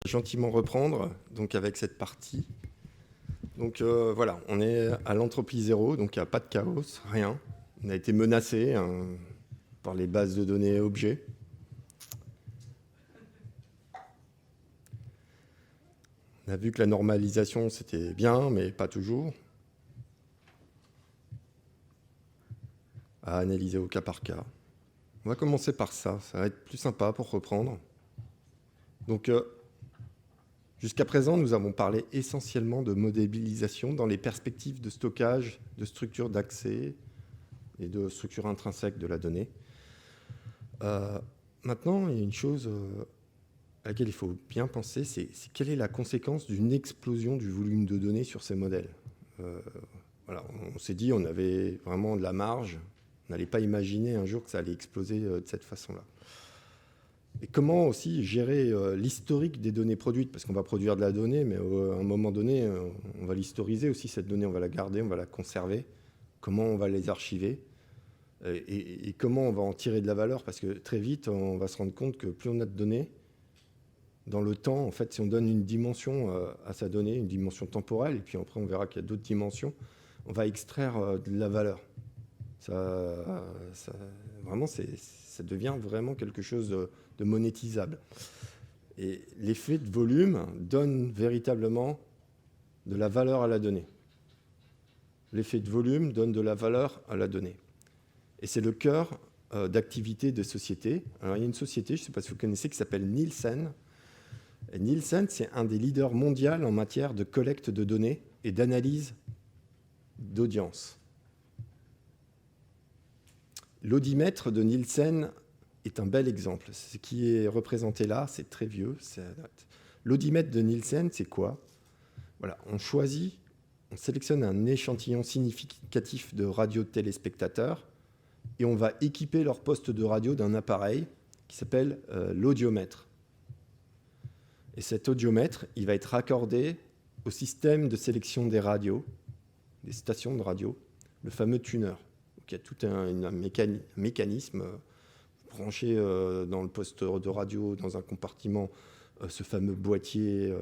gentiment reprendre donc avec cette partie. Donc voilà, on est à l'entropie zéro, donc il n'y a pas de chaos, rien. On a été menacé par les bases de données objets. On a vu que la normalisation, c'était bien, mais pas toujours. À analyser au cas par cas. On va commencer par ça va être plus sympa pour reprendre. Donc, jusqu'à présent, nous avons parlé essentiellement de modélisation dans les perspectives de stockage, de structure d'accès et de structure intrinsèque de la donnée. Maintenant, il y a une chose à laquelle il faut bien penser, c'est quelle est la conséquence d'une explosion du volume de données sur ces modèles. Voilà, on s'est dit on avait vraiment de la marge, on n'allait pas imaginer un jour que ça allait exploser de cette façon-là. Et comment aussi gérer l'historique des données produites, parce qu'on va produire de la donnée, mais à un moment donné, on va l'historiser aussi, cette donnée, on va la garder, on va la conserver. Comment on va les archiver et comment on va en tirer de la valeur, parce que très vite, on va se rendre compte que plus on a de données, dans le temps, en fait, si on donne une dimension à sa donnée, une dimension temporelle, et puis après on verra qu'il y a d'autres dimensions, on va extraire de la valeur. Vraiment, ça devient vraiment quelque chose de monétisable. Et l'effet de volume donne véritablement de la valeur à la donnée. L'effet de volume donne de la valeur à la donnée. Et c'est le cœur d'activité de sociétés. Alors, il y a une société, je ne sais pas si vous connaissez, qui s'appelle Nielsen. Et Nielsen, c'est un des leaders mondiaux en matière de collecte de données et d'analyse d'audience. L'audimètre de Nielsen est un bel exemple. Ce qui est représenté là, c'est très vieux. L'audimètre de Nielsen, c'est quoi? Voilà, on sélectionne un échantillon significatif de radio-téléspectateurs et on va équiper leur poste de radio d'un appareil qui s'appelle l'audiomètre. Et cet audiomètre, il va être raccordé au système de sélection des radios, des stations de radio, le fameux tuner. Donc, il y a tout un mécanisme branché dans le poste de radio, dans un compartiment, ce fameux boîtier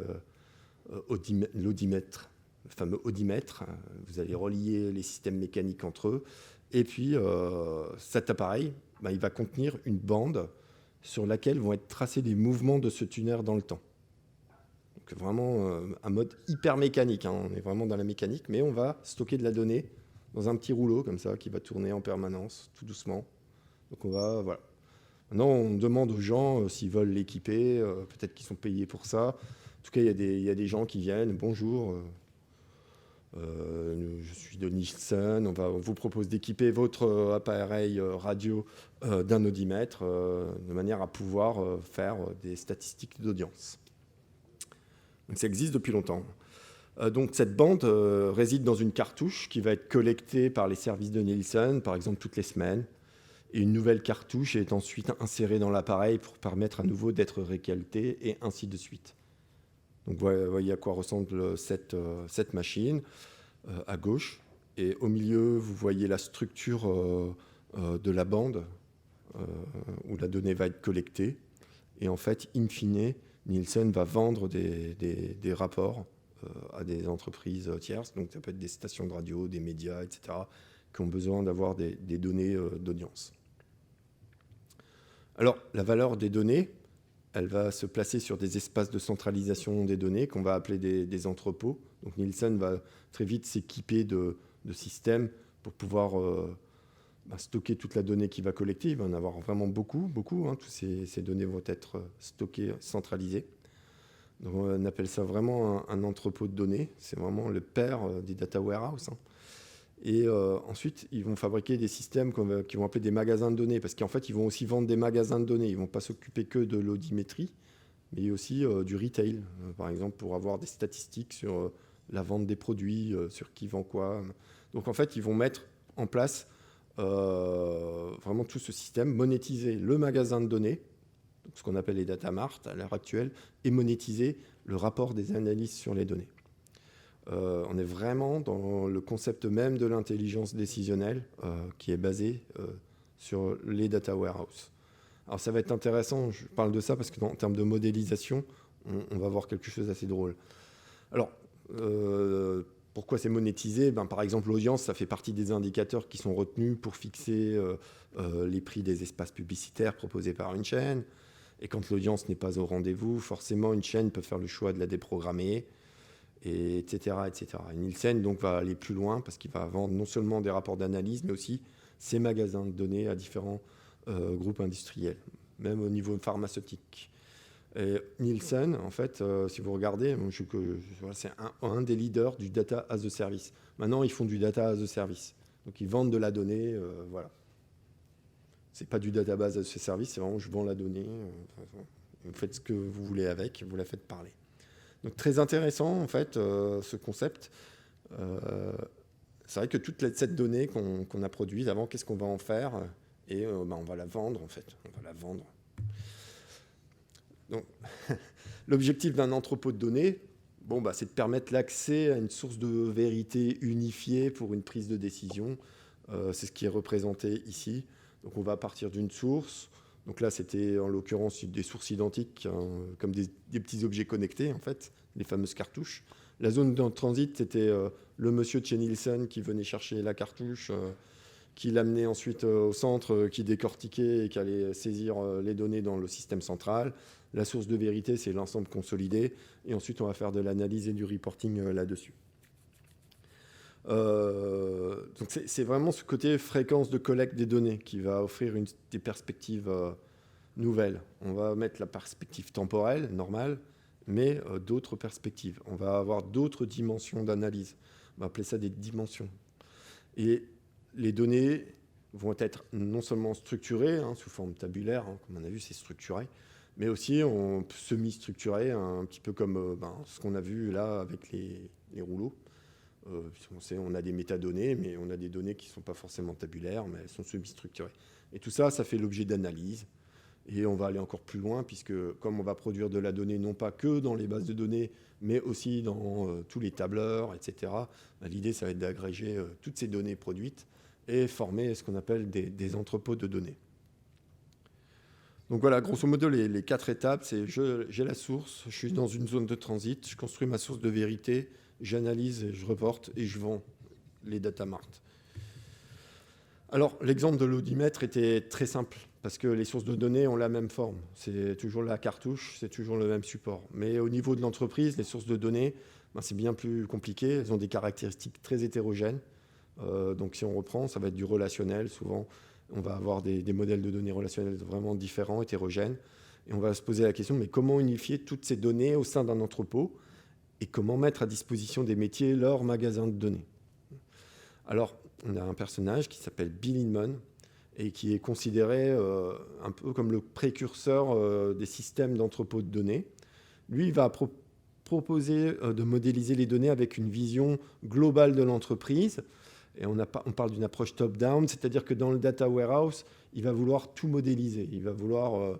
l'audimètre, le fameux audimètre. Vous allez relier les systèmes mécaniques entre eux. Et puis, cet appareil, il va contenir une bande sur laquelle vont être tracés les mouvements de ce tuner dans le temps. Donc vraiment un mode hyper mécanique, hein. On est vraiment dans la mécanique, mais on va stocker de la donnée dans un petit rouleau comme ça qui va tourner en permanence, tout doucement. Donc voilà. Maintenant, on demande aux gens s'ils veulent l'équiper, peut-être qu'ils sont payés pour ça. En tout cas, il y a des gens qui viennent. Bonjour, je suis de Nielsen. On vous propose d'équiper votre appareil radio d'un audimètre de manière à pouvoir faire des statistiques d'audience. Donc, ça existe depuis longtemps. Donc cette bande réside dans une cartouche qui va être collectée par les services de Nielsen, par exemple toutes les semaines. Et une nouvelle cartouche est ensuite insérée dans l'appareil pour permettre à nouveau d'être récoltée, et ainsi de suite. Donc voyez à quoi ressemble cette machine à gauche. Et au milieu, vous voyez la structure de la bande où la donnée va être collectée. Et en fait, in fine, Nielsen va vendre des rapports à des entreprises tierces. Donc ça peut être des stations de radio, des médias, etc., qui ont besoin d'avoir des données d'audience. Alors, la valeur des données, elle va se placer sur des espaces de centralisation des données qu'on va appeler des entrepôts. Donc Nielsen va très vite s'équiper de systèmes pour pouvoir stocker toute la donnée qu'il va collecter. Il va en avoir vraiment beaucoup. Hein. Toutes ces données vont être stockées, centralisées. Donc on appelle ça vraiment un entrepôt de données. C'est vraiment le père des data warehouse. Hein. Et ensuite, ils vont fabriquer des systèmes qu'ils vont appeler des magasins de données, parce qu'en fait, ils vont aussi vendre des magasins de données. Ils ne vont pas s'occuper que de l'audimétrie, mais aussi du retail, par exemple, pour avoir des statistiques sur la vente des produits, sur qui vend quoi. Donc en fait, ils vont mettre en place vraiment tout ce système, monétiser le magasin de données, ce qu'on appelle les data mart à l'heure actuelle, et monétiser le rapport des analyses sur les données. On est vraiment dans le concept même de l'intelligence décisionnelle qui est basé sur les data warehouses. Alors ça va être intéressant, je parle de ça parce qu'en termes de modélisation, on va voir quelque chose d'assez drôle. Alors, pourquoi c'est monétisé? Par exemple, l'audience, ça fait partie des indicateurs qui sont retenus pour fixer les prix des espaces publicitaires proposés par une chaîne. Et quand l'audience n'est pas au rendez-vous, forcément, une chaîne peut faire le choix de la déprogrammer, etc., etc. Et Nielsen donc, va aller plus loin parce qu'il va vendre non seulement des rapports d'analyse, mais aussi ses magasins de données à différents groupes industriels, même au niveau pharmaceutique. Et Nielsen, en fait, si vous regardez, c'est un des leaders du data as a service. Maintenant, ils font du data as a service. Donc, ils vendent de la donnée, voilà. C'est pas du database as a service, c'est vraiment je vends la donnée. Vous faites ce que vous voulez avec, vous la faites parler. Donc, très intéressant, en fait, ce concept. C'est vrai que toute cette donnée qu'on a produite avant, qu'est-ce qu'on va en faire? Et on va la vendre, en fait. On va la vendre. Donc, l'objectif d'un entrepôt de données, c'est de permettre l'accès à une source de vérité unifiée pour une prise de décision. C'est ce qui est représenté ici. Donc, on va partir d'une source. Donc là, c'était en l'occurrence des sources identiques, hein, comme des petits objets connectés, en fait, les fameuses cartouches. La zone de transit, c'était le monsieur de chez Nielsen qui venait chercher la cartouche, qui l'amenait ensuite au centre, qui décortiquait et qui allait saisir les données dans le système central. La source de vérité, c'est l'ensemble consolidé. Et ensuite, on va faire de l'analyse et du reporting là-dessus. Donc c'est vraiment ce côté fréquence de collecte des données qui va offrir des perspectives nouvelles. On va mettre la perspective temporelle, normale, mais d'autres perspectives. On va avoir d'autres dimensions d'analyse. On va appeler ça des dimensions. Et les données vont être non seulement structurées, sous forme tabulaire, comme on a vu, c'est structuré, mais aussi semi-structuré, un petit peu comme ce qu'on a vu là avec les rouleaux. On a des métadonnées, mais on a des données qui ne sont pas forcément tabulaires, mais elles sont semi-structurées. Et tout ça, ça fait l'objet d'analyse. Et on va aller encore plus loin, puisque comme on va produire de la donnée, non pas que dans les bases de données, mais aussi dans tous les tableurs, etc., l'idée, ça va être d'agréger toutes ces données produites et former ce qu'on appelle des entrepôts de données. Donc voilà, grosso modo, les 4 étapes, c'est j'ai la source, je suis dans une zone de transit, je construis ma source de vérité, j'analyse, je reporte et je vends les data marts. Alors, l'exemple de l'audimètre était très simple, parce que les sources de données ont la même forme. C'est toujours la cartouche, c'est toujours le même support. Mais au niveau de l'entreprise, les sources de données, c'est bien plus compliqué. Elles ont des caractéristiques très hétérogènes. Donc, si on reprend, ça va être du relationnel. Souvent, on va avoir des modèles de données relationnels vraiment différents, hétérogènes. Et on va se poser la question, mais comment unifier toutes ces données au sein d'un entrepôt et comment mettre à disposition des métiers leur magasin de données? Alors, on a un personnage qui s'appelle Bill Inman et qui est considéré un peu comme le précurseur des systèmes d'entrepôt de données. Lui, il va proposer de modéliser les données avec une vision globale de l'entreprise. Et on parle d'une approche top-down, c'est-à-dire que dans le data warehouse, il va vouloir tout modéliser. Il va vouloir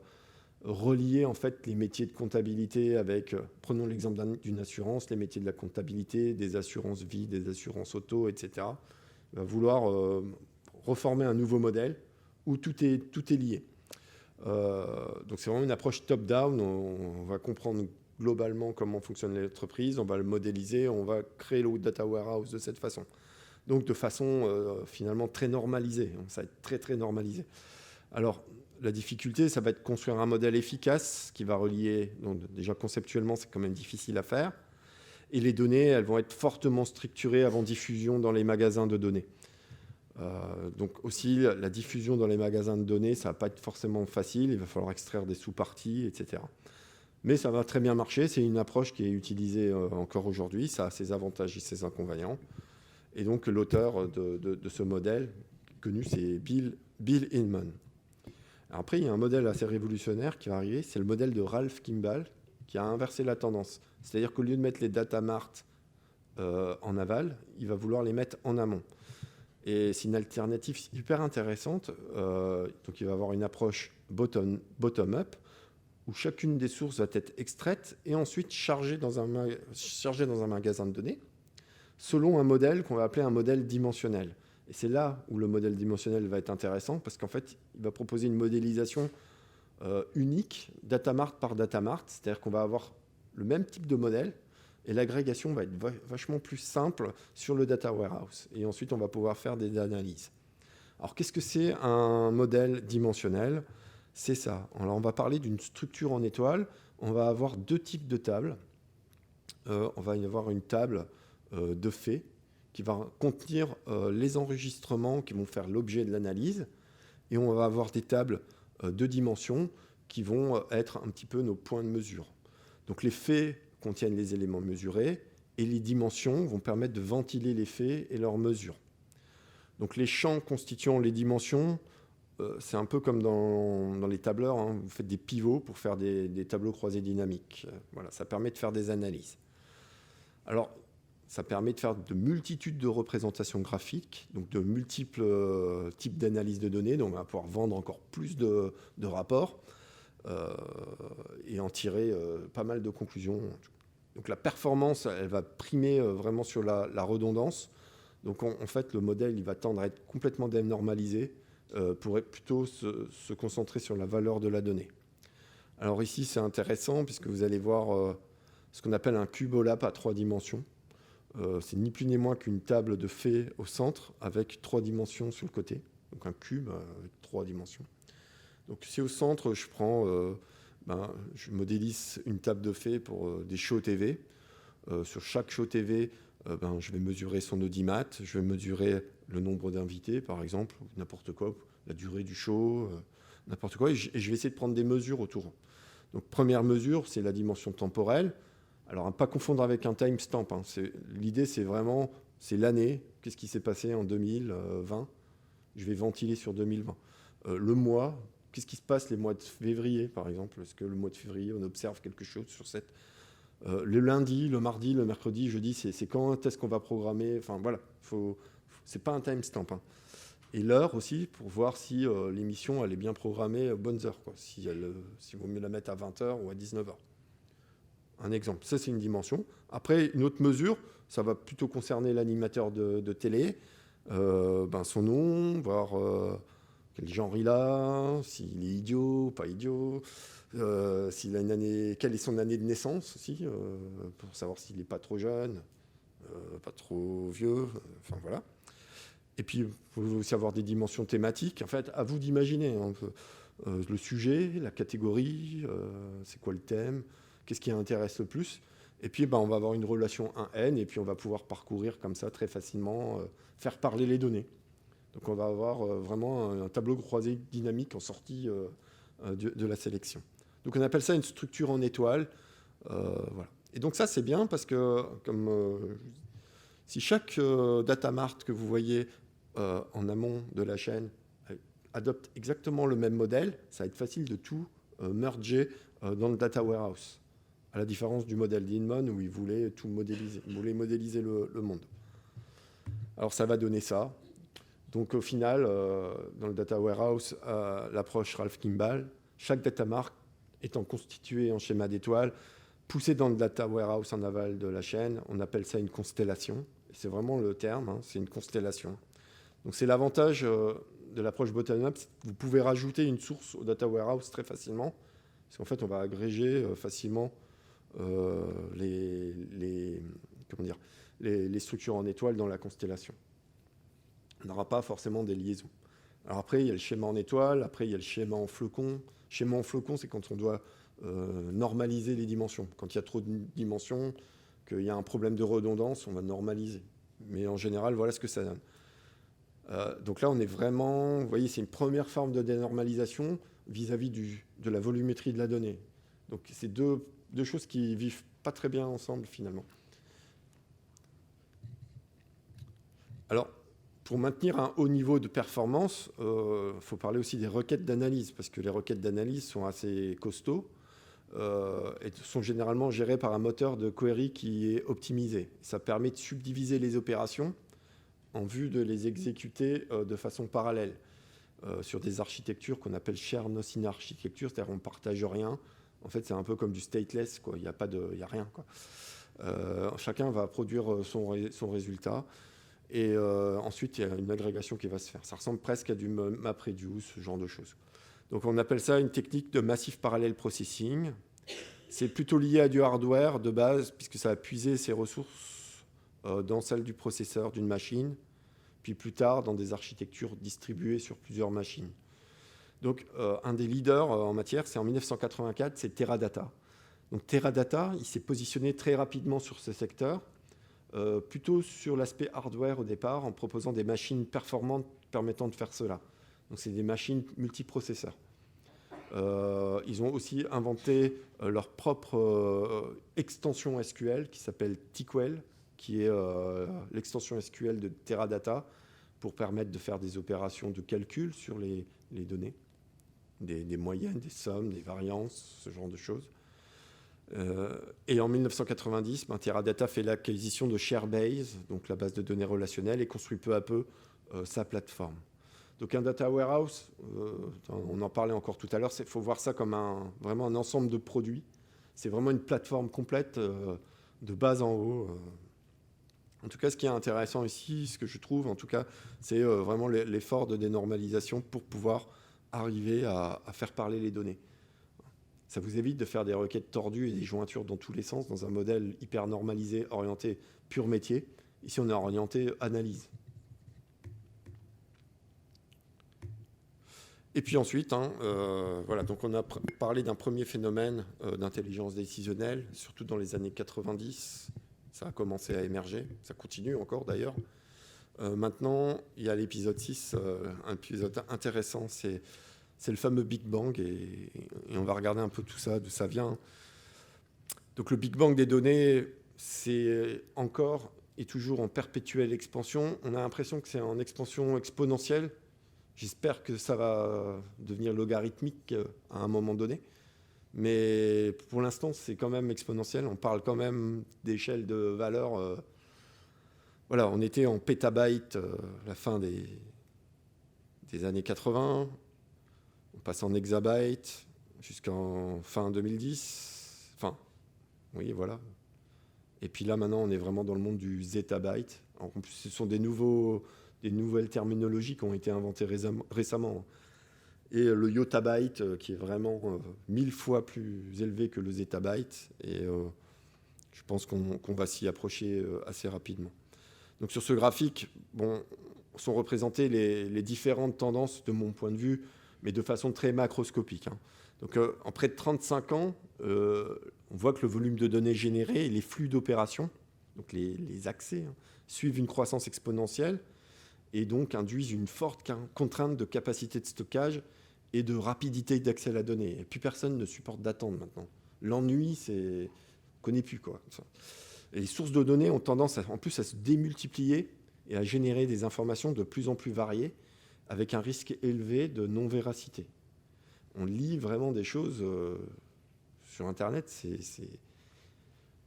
relier en fait les métiers de comptabilité avec, prenons l'exemple d'une assurance, les métiers de la comptabilité, des assurances vie, des assurances auto, etc. Il va vouloir reformer un nouveau modèle où tout est lié. Donc c'est vraiment une approche top-down. On va comprendre globalement comment fonctionne l'entreprise, on va le modéliser, on va créer le data warehouse de cette façon. Donc de façon finalement très normalisée. Ça va être très très normalisé. Alors la difficulté, ça va être de construire un modèle efficace qui va relier. Donc déjà conceptuellement, c'est quand même difficile à faire. Et les données, elles vont être fortement structurées avant diffusion dans les magasins de données. Donc aussi, la diffusion dans les magasins de données, ça ne va pas être forcément facile. Il va falloir extraire des sous-parties, etc. Mais ça va très bien marcher. C'est une approche qui est utilisée encore aujourd'hui. Ça a ses avantages et ses inconvénients. Et donc, l'auteur de ce modèle connu, c'est Bill Inman. Après, il y a un modèle assez révolutionnaire qui va arriver. C'est le modèle de Ralph Kimball qui a inversé la tendance. C'est-à-dire qu'au lieu de mettre les data marts en aval, il va vouloir les mettre en amont. Et c'est une alternative hyper intéressante. Donc, il va avoir une approche bottom-up où chacune des sources va être extraite et ensuite chargée dans un magasin de données selon un modèle qu'on va appeler un modèle dimensionnel. Et c'est là où le modèle dimensionnel va être intéressant parce qu'en fait, il va proposer une modélisation unique, data mart par data mart. C'est-à-dire qu'on va avoir le même type de modèle, et l'agrégation va être vachement plus simple sur le data warehouse. Et ensuite, on va pouvoir faire des analyses. Alors, qu'est-ce que c'est un modèle dimensionnel? C'est ça. Alors, on va parler d'une structure en étoile. On va avoir deux types de tables. On va y avoir une table de faits qui va contenir les enregistrements qui vont faire l'objet de l'analyse. Et on va avoir des tables de dimensions qui vont être un petit peu nos points de mesure. Donc, les faits contiennent les éléments mesurés et les dimensions vont permettre de ventiler les faits et leurs mesures. Donc les champs constituant les dimensions, c'est un peu comme dans les tableurs, hein. Vous faites des pivots pour faire des tableaux croisés dynamiques. Voilà, ça permet de faire des analyses. Alors, ça permet de faire de multitudes de représentations graphiques, donc de multiples types d'analyses de données. Donc on va pouvoir vendre encore plus de rapports. Et en tirer pas mal de conclusions. Donc la performance, elle va primer vraiment sur la redondance. Donc en fait, le modèle, il va tendre à être complètement dénormalisé pour plutôt se concentrer sur la valeur de la donnée. Alors ici, c'est intéressant puisque vous allez voir ce qu'on appelle un cube OLAP à 3 dimensions. C'est ni plus ni moins qu'une table de faits au centre avec 3 dimensions sur le côté. Donc un cube avec 3 dimensions. Donc si au centre, je modélise une table de faits pour des shows TV. Sur chaque show TV, je vais mesurer son audimat, je vais mesurer le nombre d'invités, par exemple, n'importe quoi, la durée du show, n'importe quoi, et je vais essayer de prendre des mesures autour. Donc première mesure, c'est la dimension temporelle. Alors à ne pas confondre avec un timestamp. Hein. L'idée, c'est vraiment, c'est l'année, qu'est-ce qui s'est passé en 2020. Je vais ventiler sur 2020. Le mois, qu'est-ce qui se passe les mois de février, par exemple? Est-ce que le mois de février, on observe quelque chose sur cette... le lundi, le mardi, le mercredi, jeudi, c'est quand est-ce qu'on va programmer? Enfin, voilà, c'est pas un timestamp. Hein. Et l'heure aussi, pour voir si l'émission, elle est bien programmée aux bonnes heures. Quoi. Si vaut mieux la mettre à 20h ou à 19h. Un exemple. Ça, c'est une dimension. Après, une autre mesure, ça va plutôt concerner l'animateur de télé. Son nom, voir... quel genre il a, s'il est idiot, pas idiot, s'il a une année, quelle est son année de naissance aussi, pour savoir s'il n'est pas trop jeune, pas trop vieux, enfin voilà. Et puis, il faut aussi avoir des dimensions thématiques. En fait, à vous d'imaginer hein, le sujet, la catégorie, c'est quoi le thème, qu'est-ce qui intéresse le plus. Et puis, on va avoir une relation 1N, et puis on va pouvoir parcourir comme ça très facilement, faire parler les données. Donc on va avoir vraiment un tableau croisé dynamique en sortie de la sélection. Donc on appelle ça une structure en étoile. Voilà. Et donc ça c'est bien parce que si chaque data mart que vous voyez en amont de la chaîne adopte exactement le même modèle, ça va être facile de tout merger dans le data warehouse. À la différence du modèle d'Inmon où il voulait tout modéliser, il voulait modéliser le monde. Alors ça va donner ça. Donc au final, dans le data warehouse, l'approche Ralph Kimball, chaque data mart étant constituée en schéma d'étoiles, poussée dans le data warehouse en aval de la chaîne, on appelle ça une constellation. C'est vraiment le terme, hein, c'est une constellation. Donc c'est l'avantage de l'approche bottom-up, vous pouvez rajouter une source au data warehouse très facilement, parce qu'en fait on va agréger facilement les structures en étoiles dans la constellation. On n'aura pas forcément des liaisons. Alors après, il y a le schéma en étoile, après il y a le schéma en flocon. Schéma en flocon, c'est quand on doit normaliser les dimensions. Quand il y a trop de dimensions, qu'il y a un problème de redondance, on va normaliser. Mais en général, voilà ce que ça donne. Donc là, on est vraiment... Vous voyez, c'est une première forme de dénormalisation vis-à-vis de la volumétrie de la donnée. Donc c'est deux choses qui vivent pas très bien ensemble, finalement. Alors, pour maintenir un haut niveau de performance, il faut parler aussi des requêtes d'analyse, parce que les requêtes d'analyse sont assez costauds et sont généralement gérées par un moteur de query qui est optimisé. Ça permet de subdiviser les opérations en vue de les exécuter de façon parallèle sur des architectures qu'on appelle share no sin architecture, c'est-à-dire on ne partage rien. En fait, c'est un peu comme du stateless, quoi. Il n'y a rien, quoi. Chacun va produire son résultat. Et ensuite, il y a une agrégation qui va se faire. Ça ressemble presque à du MapReduce, ce genre de choses. Donc, on appelle ça une technique de Massive Parallel Processing. C'est plutôt lié à du hardware de base, puisque ça va puiser ses ressources dans celle du processeur d'une machine, puis plus tard dans des architectures distribuées sur plusieurs machines. Donc un des leaders en matière, c'est en 1984, c'est Teradata. Donc Teradata, il s'est positionné très rapidement sur ce secteur, plutôt sur l'aspect hardware au départ, en proposant des machines performantes permettant de faire cela. Donc c'est des machines multiprocesseurs. Ils ont aussi inventé leur propre extension SQL qui s'appelle TQL, qui est l'extension SQL de Teradata pour permettre de faire des opérations de calcul sur les données, des moyennes, des sommes, des variances, ce genre de choses. Et en 1990, Teradata fait l'acquisition de ShareBase, donc la base de données relationnelle, et construit peu à peu sa plateforme. Donc un data warehouse, on en parlait encore tout à l'heure, il faut voir ça comme vraiment un ensemble de produits. C'est vraiment une plateforme complète de bas en haut. En tout cas, ce qui est intéressant ici, ce que je trouve, en tout cas, c'est vraiment l'effort de dénormalisation pour pouvoir arriver à faire parler les données. Ça vous évite de faire des requêtes tordues et des jointures dans tous les sens dans un modèle hyper normalisé, orienté pur métier. Ici, on est orienté analyse. Et puis ensuite, voilà, donc on a parlé d'un premier phénomène d'intelligence décisionnelle, surtout dans les années 90. Ça a commencé à émerger, ça continue encore d'ailleurs. Maintenant, il y a l'épisode 6, un épisode intéressant, c'est le fameux Big Bang, et on va regarder un peu tout ça, d'où ça vient. Donc le Big Bang des données, c'est encore et toujours en perpétuelle expansion. On a l'impression que c'est en expansion exponentielle. J'espère que ça va devenir logarithmique à un moment donné. Mais pour l'instant, c'est quand même exponentiel. On parle quand même d'échelle de valeur. Voilà, on était en pétabytes la fin des années 80. On passe en exabytes jusqu'en fin 2010. Enfin, oui, voilà. Et puis là, maintenant, on est vraiment dans le monde du zettabyte. En plus, ce sont des nouvelles terminologies qui ont été inventées récemment. Et le yottabyte, qui est vraiment 1000 fois plus élevé que le zettabyte. Et je pense qu'on va s'y approcher assez rapidement. Donc sur ce graphique, bon, sont représentées les différentes tendances de mon point de vue, mais de façon très macroscopique. Donc en près de 35 ans, on voit que le volume de données générées et les flux d'opérations, donc les accès, suivent une croissance exponentielle et donc induisent une forte contrainte de capacité de stockage et de rapidité d'accès à la donnée. Et plus personne ne supporte d'attendre maintenant. L'ennui, on ne connaît plus, quoi. Et les sources de données ont tendance en plus à se démultiplier et à générer des informations de plus en plus variées avec un risque élevé de non-véracité. On lit vraiment des choses sur Internet.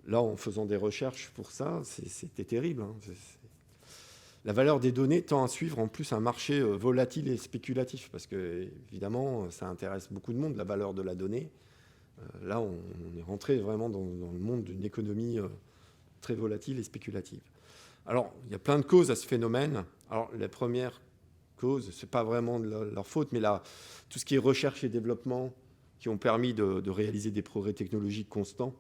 Là, en faisant des recherches pour ça, c'était terrible. La valeur des données tend à suivre en plus un marché volatile et spéculatif, parce que, évidemment, ça intéresse beaucoup de monde, la valeur de la donnée. Là, on est rentré vraiment dans le monde d'une économie très volatile et spéculative. Alors, il y a plein de causes à ce phénomène. Alors, la première cause, ce n'est pas vraiment de leur faute, mais là, tout ce qui est recherche et développement qui ont permis de réaliser des progrès technologiques constants.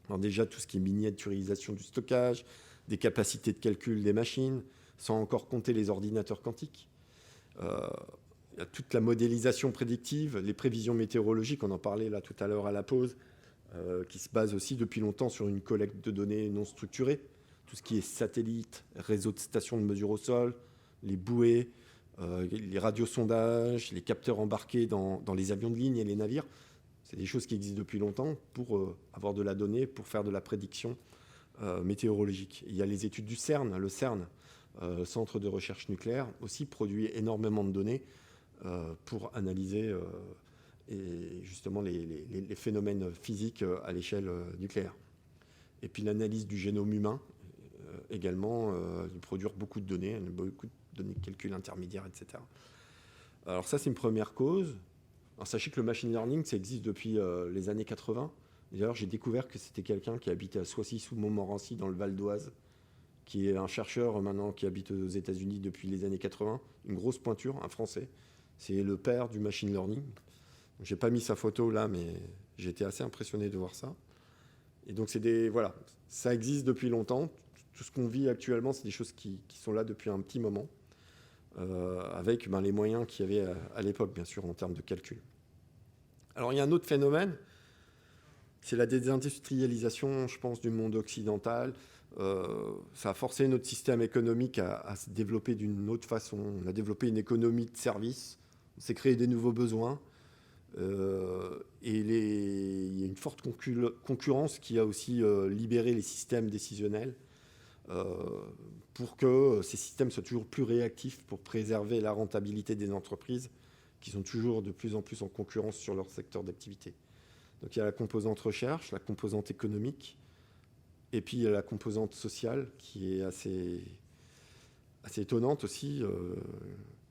Alors déjà, tout ce qui est miniaturisation du stockage, des capacités de calcul des machines, sans encore compter les ordinateurs quantiques. Il y a toute la modélisation prédictive, les prévisions météorologiques, on en parlait là tout à l'heure à la pause, qui se base aussi depuis longtemps sur une collecte de données non structurée. Tout ce qui est satellite, réseau de stations de mesure au sol, les bouées, les radiosondages, les capteurs embarqués dans les avions de ligne et les navires. C'est des choses qui existent depuis longtemps pour avoir de la donnée, pour faire de la prédiction météorologique. Il y a les études du CERN. Le CERN, Centre de recherche nucléaire, aussi produit énormément de données pour analyser et justement les phénomènes physiques à l'échelle nucléaire. Et puis l'analyse du génome humain, également, il produit beaucoup de données, beaucoup de données de calcul intermédiaires, etc. Alors ça, c'est une première cause. Alors, sachez que le machine learning, ça existe depuis les années 80. D'ailleurs, j'ai découvert que c'était quelqu'un qui habitait à Soissy sous Montmorency, dans le Val d'Oise, qui est un chercheur maintenant qui habite aux États-Unis depuis les années 80, une grosse pointure, un Français. C'est le père du machine learning. Je n'ai pas mis sa photo là, mais J'ai été assez impressionné de voir ça. Et donc, voilà, ça existe depuis longtemps. Tout ce qu'on vit actuellement, c'est des choses qui sont là depuis un petit moment, avec les moyens qu'il y avait à l'époque, bien sûr, en termes de calcul. Alors, il y a un autre phénomène, c'est la désindustrialisation, je pense, du monde occidental. Ça a forcé notre système économique à se développer d'une autre façon. On a développé une économie de services, on s'est créé des nouveaux besoins. Et il y a une forte concurrence qui a aussi libéré les systèmes décisionnels pour que ces systèmes soient toujours plus réactifs pour préserver la rentabilité des entreprises qui sont toujours de plus en plus en concurrence sur leur secteur d'activité. Donc il y a la composante recherche, la composante économique, et puis il y a la composante sociale qui est assez étonnante aussi.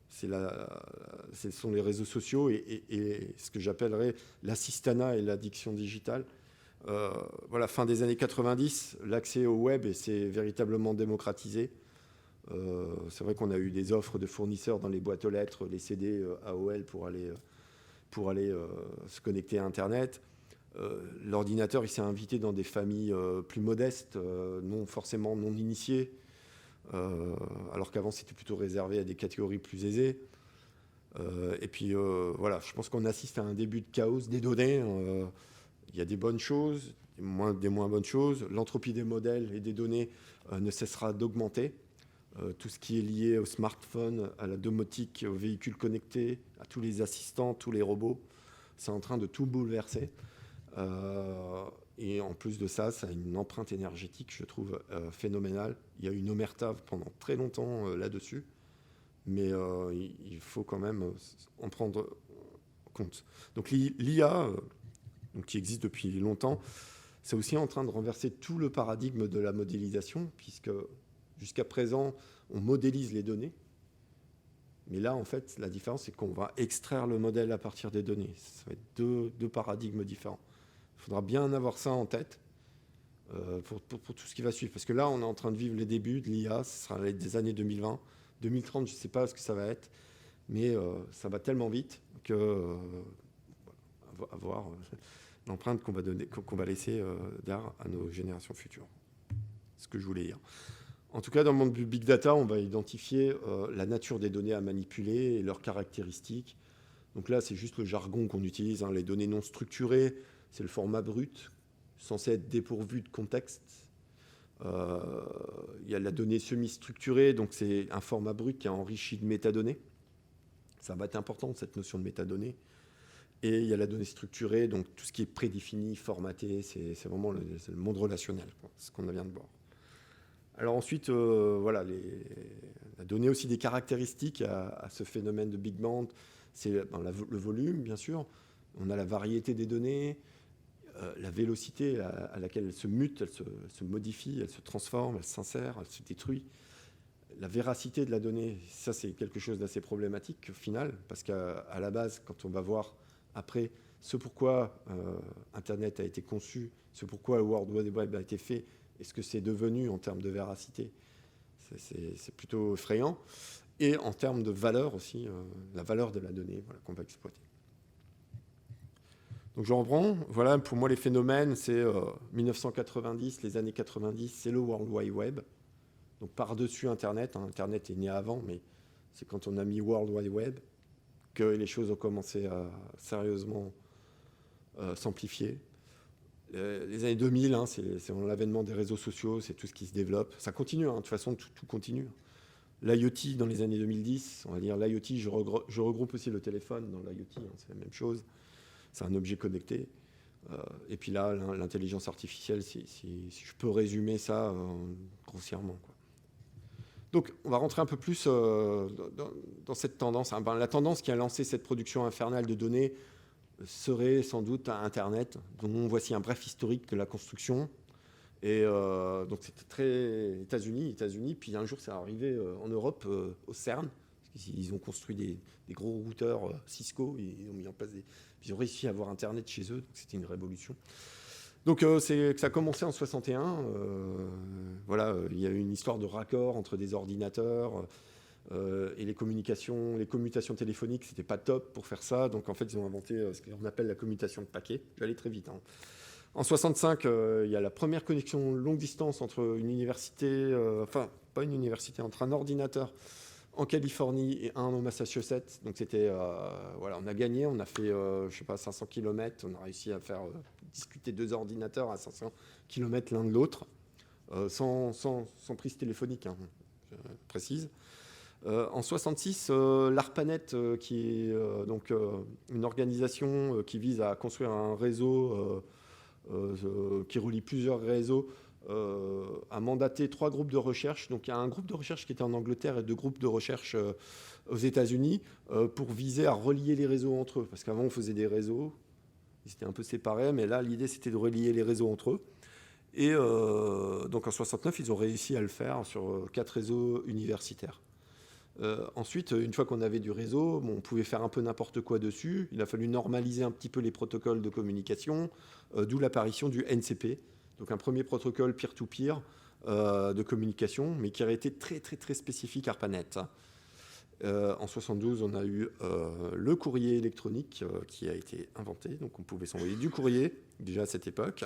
Ce sont les réseaux sociaux et ce que j'appellerais l'assistanat et l'addiction digitale. Voilà, fin des années 90, l'accès au web s'est véritablement démocratisé. C'est vrai qu'on a eu des offres de fournisseurs dans les boîtes aux lettres, les CD AOL pour aller se connecter à Internet. L'ordinateur, il s'est invité dans des familles plus modestes, non forcément non initiées. Alors qu'avant c'était plutôt réservé à des catégories plus aisées. Et puis voilà, je pense qu'on assiste à un début de chaos des données. Il y a des bonnes choses, des moins bonnes choses. L'entropie des modèles et des données ne cessera d'augmenter. Tout ce qui est lié au smartphone, à la domotique, aux véhicules connectés, à tous les assistants, tous les robots, c'est en train de tout bouleverser. Et en plus de ça, ça a une empreinte énergétique, je trouve, phénoménale. Il y a une omerta pendant très longtemps là-dessus, mais il faut quand même en prendre compte. Donc l'IA, qui existe depuis longtemps, c'est aussi en train de renverser tout le paradigme de la modélisation, puisque jusqu'à présent, on modélise les données. Mais là, en fait, la différence, c'est qu'on va extraire le modèle à partir des données. Ça va être deux paradigmes différents. Il faudra bien avoir ça en tête pour tout ce qui va suivre. Parce que là, on est en train de vivre les débuts de l'IA. Ce sera des années 2020. 2030, je ne sais pas ce que ça va être. Mais ça va tellement vite que à voir l'empreinte qu'on va laisser derrière à nos générations futures. C'est ce que je voulais dire. En tout cas, dans le monde du big data, on va identifier la nature des données à manipuler et leurs caractéristiques. Donc là, c'est juste le jargon qu'on utilise. Les données non structurées, c'est le format brut, censé être dépourvu de contexte. Il y a la donnée semi-structurée, donc c'est un format brut qui est enrichi de métadonnées. Ça va être important, cette notion de métadonnées. Et il y a la donnée structurée, donc tout ce qui est prédéfini, formaté, c'est vraiment le monde relationnel, ce qu'on vient de voir. Alors ensuite, voilà, la donnée aussi des caractéristiques à ce phénomène de Big Bang, c'est le volume, bien sûr. On a la variété des données, la vélocité à laquelle elle se mute, elle se modifie, elle se transforme, elle s'insère, elle se détruit. La véracité de la donnée, ça c'est quelque chose d'assez problématique au final, parce qu'à la base, quand on va voir après ce pourquoi Internet a été conçu, ce pourquoi le World Wide Web a été fait, et ce que c'est devenu en termes de véracité, c'est plutôt effrayant. Et en termes de valeur aussi, la valeur de la donnée qu'on va exploiter. Donc je reprends. Voilà, pour moi, les phénomènes, c'est 1990, les années 90, c'est le World Wide Web. Donc par-dessus Internet. Internet est né avant, mais c'est quand on a mis World Wide Web que les choses ont commencé à sérieusement s'amplifier. Les années 2000, c'est l'avènement des réseaux sociaux, c'est tout ce qui se développe. Ça continue, de toute façon, tout continue. L'IoT dans les années 2010, on va dire l'IoT, je regroupe aussi le téléphone dans l'IoT, c'est la même chose. C'est un objet connecté. Et puis là, l'intelligence artificielle, si je peux résumer ça grossièrement, quoi. Donc, on va rentrer un peu plus dans cette tendance. La tendance qui a lancé cette production infernale de données serait sans doute à Internet, dont voici un bref historique de la construction. Et donc c'était très États-Unis, puis un jour c'est arrivé en Europe, au CERN, parce qu'ils ont construit des gros routeurs Cisco, ils ont mis en place ils ont réussi à avoir Internet chez eux, donc c'était une révolution. Donc ça a commencé en 61, voilà, il y a eu une histoire de raccord entre des ordinateurs, Et les commutations téléphoniques, c'était pas top pour faire ça. Donc en fait, ils ont inventé ce qu'on appelle la commutation de paquets. Je vais aller très vite. Hein. En 65, il y a la première connexion longue distance entre une université, enfin pas une université, entre un ordinateur en Californie et un au Massachusetts. Donc c'était, voilà, on a gagné, on a fait, je sais pas, 500 km, on a réussi à faire discuter deux ordinateurs à 500 km l'un de l'autre, sans prise téléphonique, hein, je précise. En 66, l'ARPANET, qui est donc une organisation qui vise à construire un réseau qui relie plusieurs réseaux, a mandaté 3 groupes de recherche. Donc il y a un groupe de recherche qui était en Angleterre et 2 groupes de recherche aux États-Unis pour viser à relier les réseaux entre eux. Parce qu'avant, on faisait des réseaux, ils étaient un peu séparés, mais là, l'idée, c'était de relier les réseaux entre eux. Et donc en 69, ils ont réussi à le faire sur 4 réseaux universitaires. Ensuite, une fois qu'on avait du réseau, bon, on pouvait faire un peu n'importe quoi dessus. Il a fallu normaliser un petit peu les protocoles de communication, d'où l'apparition du NCP, donc un premier protocole peer-to-peer de communication, mais qui aurait été très très très spécifique ARPANET. En 72, on a eu le courrier électronique qui a été inventé, donc on pouvait s'envoyer du courrier déjà à cette époque.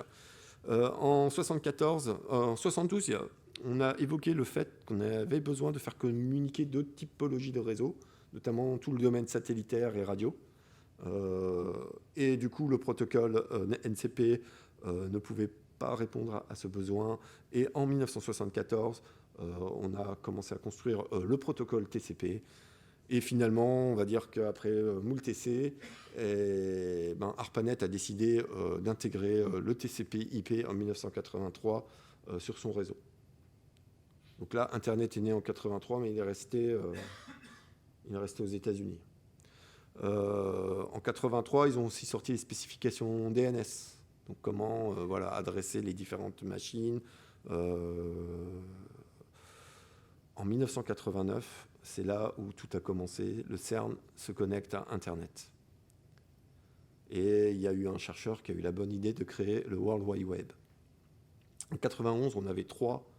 En 72, on a évoqué le fait qu'on avait besoin de faire communiquer d'autres typologies de réseaux, notamment tout le domaine satellitaire et radio. Et du coup, le protocole NCP ne pouvait pas répondre à ce besoin. Et en 1974, on a commencé à construire le protocole TCP. Et finalement, on va dire qu'après moult essais, ARPANET a décidé d'intégrer le TCP/IP en 1983 sur son réseau. Donc là, Internet est né en 83, mais il est resté aux États-Unis. En 83, ils ont aussi sorti les spécifications DNS. Donc comment voilà, adresser les différentes machines. En 1989, c'est là où tout a commencé. Le CERN se connecte à Internet. Et il y a eu un chercheur qui a eu la bonne idée de créer le World Wide Web. En 91, on avait 3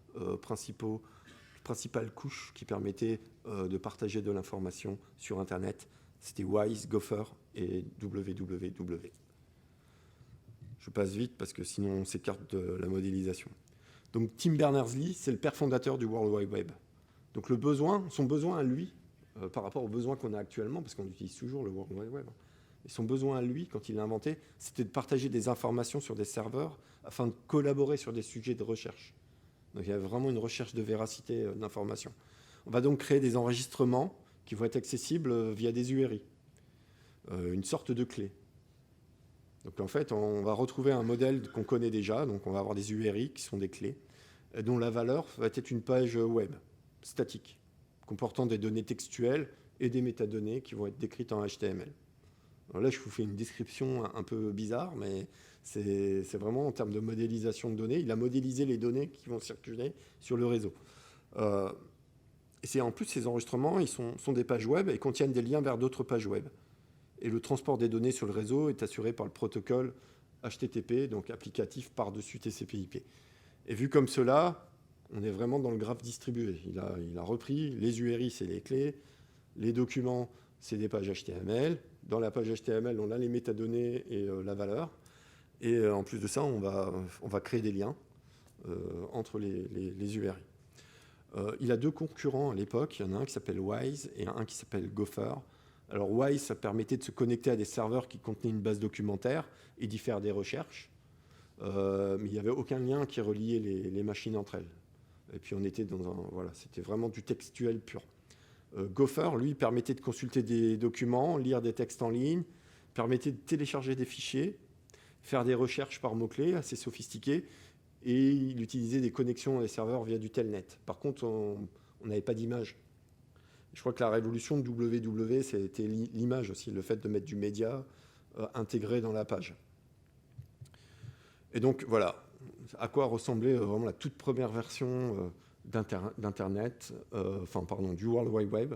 principales couches qui permettaient de partager de l'information sur Internet. C'était WISE, Gopher et WWW. Je passe vite parce que sinon on s'écarte de la modélisation. Donc Tim Berners-Lee, c'est le père fondateur du World Wide Web. Donc son besoin à lui, par rapport aux besoins qu'on a actuellement, parce qu'on utilise toujours le World Wide Web, et son besoin à lui, quand il l'a inventé, c'était de partager des informations sur des serveurs afin de collaborer sur des sujets de recherche. Donc il y a vraiment une recherche de véracité d'informations. On va donc créer des enregistrements qui vont être accessibles via des URI, une sorte de clé. Donc en fait, on va retrouver un modèle qu'on connaît déjà, donc on va avoir des URI qui sont des clés, dont la valeur va être une page web statique, comportant des données textuelles et des métadonnées qui vont être décrites en HTML. Alors là, je vous fais une description un peu bizarre, mais c'est vraiment en termes de modélisation de données. Il a modélisé les données qui vont circuler sur le réseau. Et en plus, ces enregistrements, ils sont des pages web et contiennent des liens vers d'autres pages web. Et le transport des données sur le réseau est assuré par le protocole HTTP, donc applicatif par-dessus TCP/IP. Et vu comme cela, on est vraiment dans le graphe distribué. Il a repris les URI, c'est les clés, les documents, c'est des pages HTML. Dans la page HTML, on a les métadonnées et la valeur. Et en plus de ça, on va créer des liens entre les URI. Il a 2 concurrents à l'époque. Il y en a un qui s'appelle WISE et un qui s'appelle Gopher. Alors WISE, ça permettait de se connecter à des serveurs qui contenaient une base documentaire et d'y faire des recherches. Mais il n'y avait aucun lien qui reliait les machines entre elles. Et puis on était voilà, c'était vraiment du textuel pur. Gopher, lui, permettait de consulter des documents, lire des textes en ligne, permettait de télécharger des fichiers, faire des recherches par mots-clés assez sophistiquées, et il utilisait des connexions à des serveurs via du telnet. Par contre, on n'avait pas d'image. Je crois que la révolution de WW, c'était l'image aussi, le fait de mettre du média intégré dans la page. Et donc, voilà, à quoi ressemblait vraiment la toute première version d'Internet, du World Wide Web,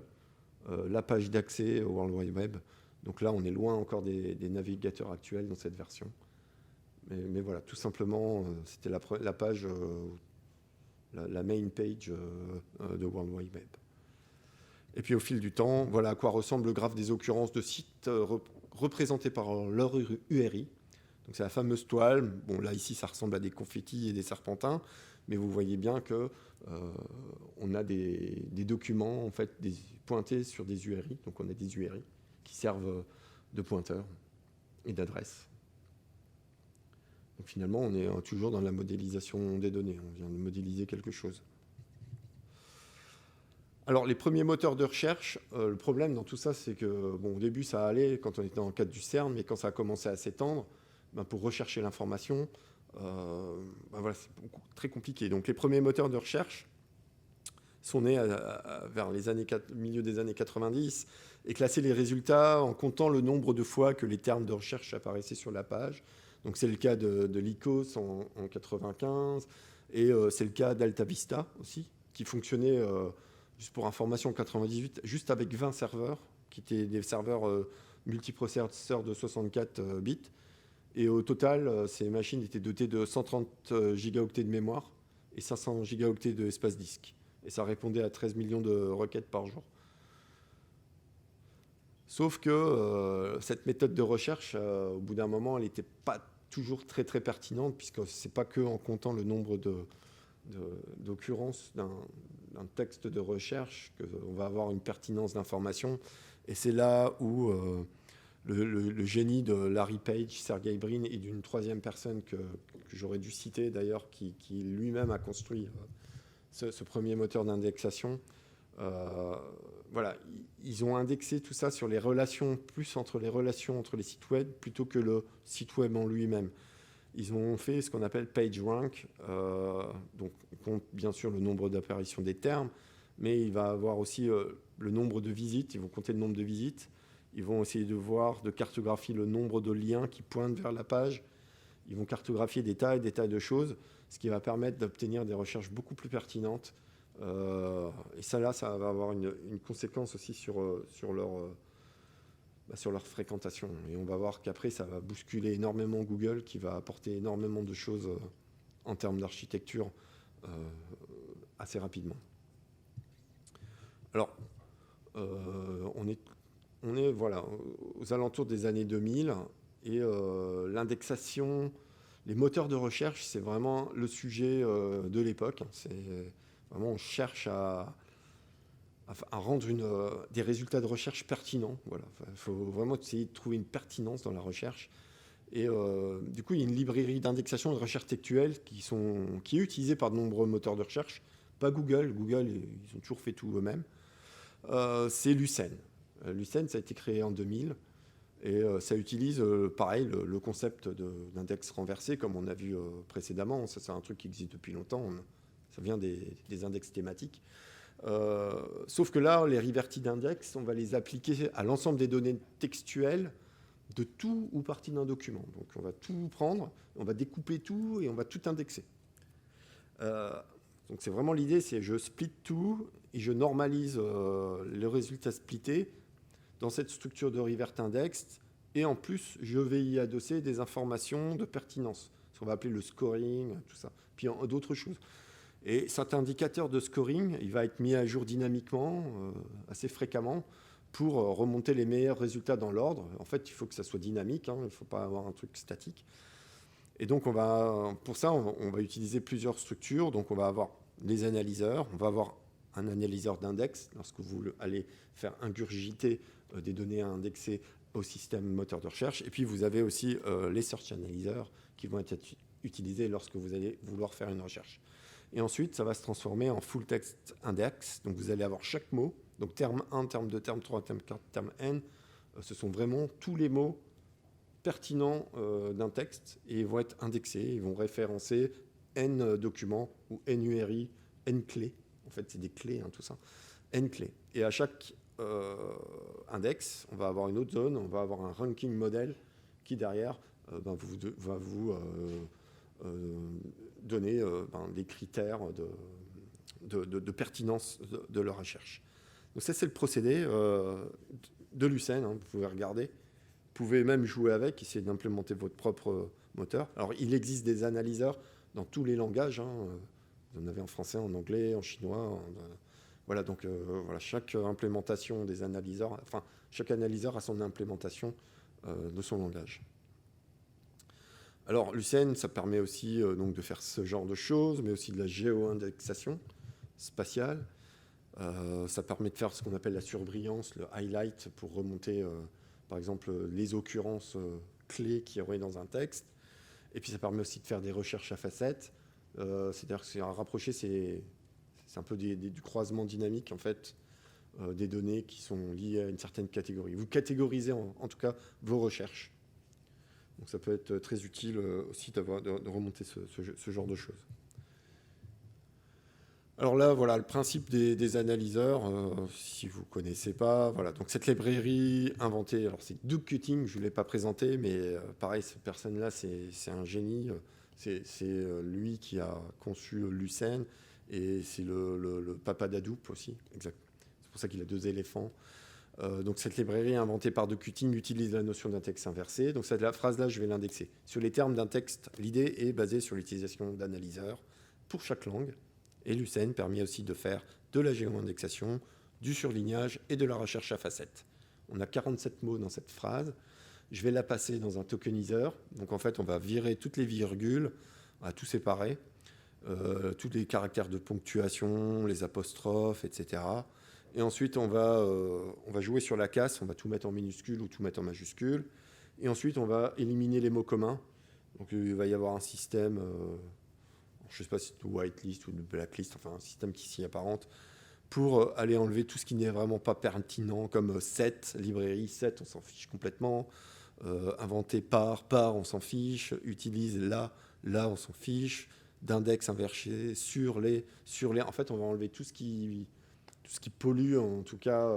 la page d'accès au World Wide Web. Donc là, on est loin encore des navigateurs actuels dans cette version. Mais voilà, tout simplement, c'était la page, la main page de World Wide Web. Et puis au fil du temps, voilà à quoi ressemble le graphe des occurrences de sites représentés par leur URI. Donc c'est la fameuse toile. Bon, là ici ça ressemble à des confettis et des serpentins, mais vous voyez bien que on a des documents en fait pointés sur des URI. Donc on a des URI qui servent de pointeurs et d'adresses. Donc finalement on est toujours dans la modélisation des données. On vient de modéliser quelque chose. Alors, les premiers moteurs de recherche, le problème dans tout ça, c'est que, bon, au début, ça allait quand on était dans le cadre du CERN, mais quand ça a commencé à s'étendre, pour rechercher l'information, voilà, c'est très compliqué. Donc, les premiers moteurs de recherche sont nés vers les milieu des années 90 et classaient les résultats en comptant le nombre de fois que les termes de recherche apparaissaient sur la page. Donc, c'est le cas de l'ICOS en 95 et c'est le cas d'AltaVista aussi, qui fonctionnait... juste pour information, en 98, juste avec 20 serveurs, qui étaient des serveurs multiprocesseurs de 64 bits. Et au total, ces machines étaient dotées de 130 gigaoctets de mémoire et 500 gigaoctets d'espace disque. Et ça répondait à 13 millions de requêtes par jour. Sauf que cette méthode de recherche, au bout d'un moment, elle n'était pas toujours très très pertinente, puisque ce n'est pas que en comptant le nombre d'occurrences d'un texte de recherche qu'on va avoir une pertinence d'information. Et c'est là où le génie de Larry Page, Sergey Brin et d'une troisième personne que j'aurais dû citer d'ailleurs, qui lui-même a construit ce premier moteur d'indexation. Voilà, ils ont indexé tout ça sur les relations, plus entre les sites web plutôt que le site web en lui-même. Ils ont fait ce qu'on appelle PageRank, donc on compte bien sûr le nombre d'apparitions des termes, mais il va avoir aussi le nombre de visites, ils vont compter le nombre de visites, ils vont essayer de cartographier le nombre de liens qui pointent vers la page, ils vont cartographier des tas de choses, ce qui va permettre d'obtenir des recherches beaucoup plus pertinentes. Et ça va avoir une conséquence aussi sur leur fréquentation. Et on va voir qu'après, ça va bousculer énormément Google, qui va apporter énormément de choses en termes d'architecture assez rapidement. Alors, on est voilà, aux alentours des années 2000, et l'indexation, les moteurs de recherche, c'est vraiment le sujet de l'époque. C'est vraiment, on cherche à rendre des résultats de recherche pertinents. Voilà. Il faut vraiment essayer de trouver une pertinence dans la recherche. Et du coup, il y a une librairie d'indexation et de recherche textuelle qui est utilisée par de nombreux moteurs de recherche. Pas Google. Google, ils ont toujours fait tout eux-mêmes. C'est Lucene. Lucene, ça a été créé en 2000. Et ça utilise, pareil, le concept d'index renversé, comme on a vu précédemment. Ça, c'est un truc qui existe depuis longtemps. Ça vient des index thématiques. Sauf que là, les reverted index, on va les appliquer à l'ensemble des données textuelles de tout ou partie d'un document. Donc on va tout prendre, on va découper tout et on va tout indexer. Donc c'est vraiment l'idée, c'est je split tout et je normalise le résultat splitté dans cette structure de revert index, et en plus je vais y adosser des informations de pertinence, ce qu'on va appeler le scoring, tout ça, puis d'autres choses. Et cet indicateur de scoring, il va être mis à jour dynamiquement, assez fréquemment, pour remonter les meilleurs résultats dans l'ordre. En fait, il faut que ça soit dynamique, il ne faut pas avoir un truc statique. Et donc, pour ça, on va utiliser plusieurs structures. Donc, on va avoir les analyseurs, on va avoir un analyseur d'index, lorsque vous allez faire ingurgiter des données à indexer au système moteur de recherche. Et puis, vous avez aussi les search analyzers qui vont être utilisés lorsque vous allez vouloir faire une recherche. Et ensuite, ça va se transformer en full text index. Donc, vous allez avoir chaque mot. Donc, terme 1, terme 2, terme 3, terme 4, terme n. Ce sont vraiment tous les mots pertinents d'un texte et ils vont être indexés. Ils vont référencer n documents ou n URI, n clés. En fait, c'est des clés, tout ça. N clés. Et à chaque index, on va avoir une autre zone. On va avoir un ranking model qui, derrière, va vous donner des critères de pertinence de leur recherche. Donc ça, c'est le procédé de Lucene, vous pouvez regarder. Vous pouvez même jouer avec, essayer d'implémenter votre propre moteur. Alors, il existe des analyseurs dans tous les langages. Vous en avez en français, en anglais, en chinois. Voilà, donc voilà, chaque implémentation des analyseurs, enfin, chaque analyseur a son implémentation de son langage. Alors, Lucene, ça permet aussi donc de faire ce genre de choses, mais aussi de la géo-indexation spatiale. Ça permet de faire ce qu'on appelle la surbrillance, le highlight, pour remonter, par exemple, les occurrences clés qu'il y aurait dans un texte. Et puis, ça permet aussi de faire des recherches à facettes. C'est-à-dire que c'est à rapprocher, c'est un peu du croisement dynamique, en fait, des données qui sont liées à une certaine catégorie. Vous catégorisez, en tout cas, vos recherches. Donc ça peut être très utile aussi de remonter ce genre de choses. Alors là, voilà le principe des analyseurs, si vous ne connaissez pas. Voilà, donc cette librairie inventée, alors c'est Doug Cutting, je ne l'ai pas présenté, mais pareil, cette personne-là, c'est un génie. C'est lui qui a conçu Lucene, et c'est le papa d'Hadoop aussi, exact. C'est pour ça qu'il a 2 éléphants. Donc cette librairie inventée par Doug Cutting utilise la notion d'un texte inversé. Donc cette phrase-là, je vais l'indexer. Sur les termes d'un texte, l'idée est basée sur l'utilisation d'analyseurs pour chaque langue. Et Lucene permet aussi de faire de la géo-indexation, du surlignage et de la recherche à facettes. On a 47 mots dans cette phrase. Je vais la passer dans un tokeniseur. Donc en fait, on va virer toutes les virgules, on va tout séparer, tous les caractères de ponctuation, les apostrophes, etc. Et ensuite, on va jouer sur la casse, on va tout mettre en minuscule ou tout mettre en majuscule. Et ensuite, on va éliminer les mots communs. Donc il va y avoir un système, je ne sais pas si c'est de whitelist ou de blacklist, enfin un système qui s'y apparente, pour aller enlever tout ce qui n'est vraiment pas pertinent, comme set, librairie, set, on s'en fiche complètement. Inventé par, on s'en fiche. Utilise là, on s'en fiche. D'index inversé, sur les. En fait, on va enlever tout ce qui pollue, en tout cas,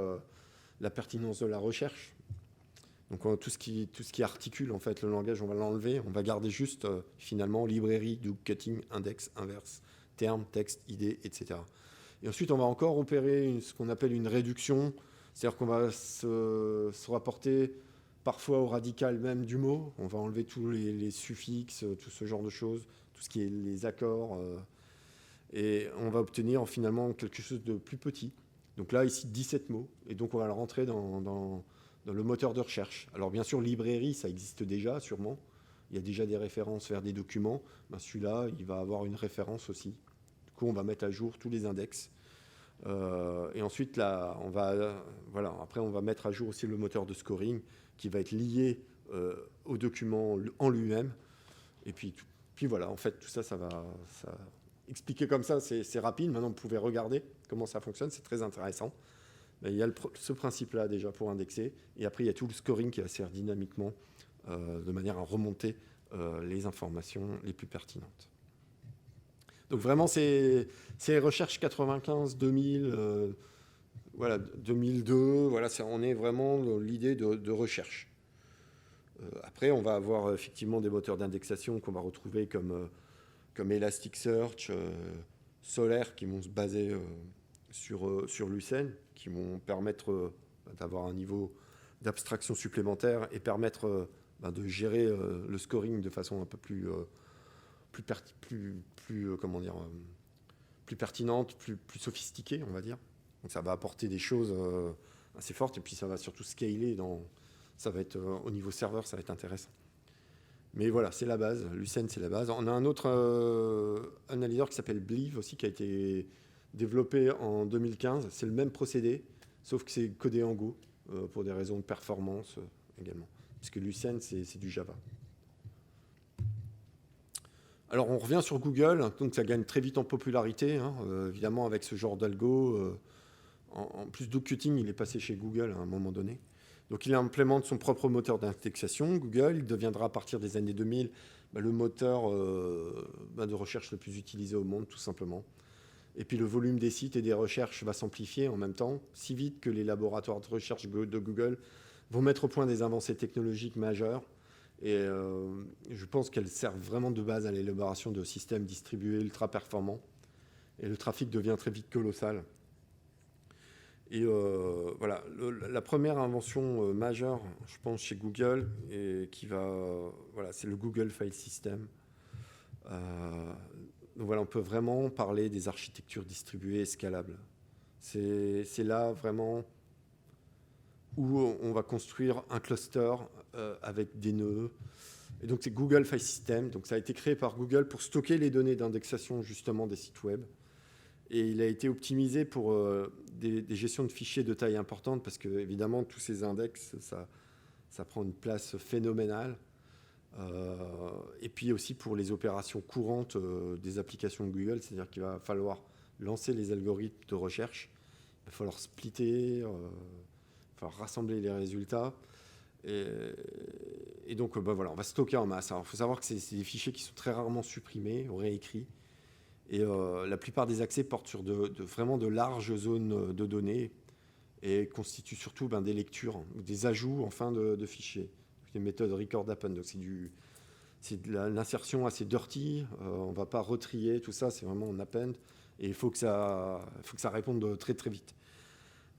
la pertinence de la recherche. Donc tout ce qui articule en fait le langage, on va l'enlever. On va garder juste finalement librairie, Doug Cutting, index, inverse, terme, texte, idée, etc. Et ensuite, on va encore opérer ce qu'on appelle une réduction. C'est-à-dire qu'on va se rapporter parfois au radical même du mot. On va enlever tous les suffixes, tout ce genre de choses, tout ce qui est les accords. Et on va obtenir finalement quelque chose de plus petit. Donc là, ici, 17 mots. Et donc, on va le rentrer dans le moteur de recherche. Alors, bien sûr, librairie, ça existe déjà, sûrement. Il y a déjà des références vers des documents. Ben, celui-là, il va avoir une référence aussi. Du coup, on va mettre à jour tous les index. Et ensuite, là, après, on va mettre à jour aussi le moteur de scoring qui va être lié au document en lui-même. Et puis voilà, en fait, tout ça, ça expliquer comme ça, c'est rapide. Maintenant, vous pouvez regarder comment ça fonctionne. C'est très intéressant. Mais il y a ce principe-là déjà pour indexer. Et après, il y a tout le scoring qui va se faire dynamiquement de manière à remonter les informations les plus pertinentes. Donc vraiment, c'est recherche 95, 2000, voilà, 2002. Voilà, on est vraiment dans l'idée de recherche. Après, on va avoir effectivement des moteurs d'indexation qu'on va retrouver comme Elasticsearch, Solaire, qui vont se baser sur Lucene, qui vont permettre d'avoir un niveau d'abstraction supplémentaire et permettre de gérer le scoring de façon un peu plus pertinente, plus sophistiquée, on va dire. Donc ça va apporter des choses assez fortes, et puis ça va surtout scaler ça va être au niveau serveur, ça va être intéressant. Mais voilà, c'est la base. Lucene, c'est la base. On a un autre analyseur qui s'appelle Bliv aussi, qui a été développé en 2015. C'est le même procédé, sauf que c'est codé en Go pour des raisons de performance également. Puisque Lucene, c'est du Java. Alors, on revient sur Google. Donc, ça gagne très vite en popularité, évidemment, avec ce genre d'algo. En plus, Doug Cutting, il est passé chez Google à un moment donné. Donc il implémente son propre moteur d'indexation, Google. Il deviendra à partir des années 2000 le moteur de recherche le plus utilisé au monde, tout simplement. Et puis le volume des sites et des recherches va s'amplifier en même temps, si vite que les laboratoires de recherche de Google vont mettre au point des avancées technologiques majeures. Et je pense qu'elles servent vraiment de base à l'élaboration de systèmes distribués ultra performants. Et le trafic devient très vite colossal. Et voilà, la première invention majeure, je pense, chez Google, et c'est le Google File System. Donc voilà, on peut vraiment parler des architectures distribuées et scalables. C'est là vraiment où on va construire un cluster avec des nœuds. Et donc c'est Google File System. Donc ça a été créé par Google pour stocker les données d'indexation justement des sites web. Et il a été optimisé pour des gestions de fichiers de taille importante parce que évidemment tous ces index, ça prend une place phénoménale. Et puis aussi pour les opérations courantes des applications Google, c'est-à-dire qu'il va falloir lancer les algorithmes de recherche, il va falloir splitter, il va falloir rassembler les résultats. Et donc, voilà, on va stocker en masse. Alors, il faut savoir que c'est des fichiers qui sont très rarement supprimés ou réécrits. Et la plupart des accès portent sur vraiment de larges zones de données et constituent surtout des lectures ou des ajouts en fin de fichiers. Des méthodes record append. Donc, c'est de l'insertion assez dirty. On ne va pas retrier tout ça, c'est vraiment en append. Et il faut que ça réponde très très vite.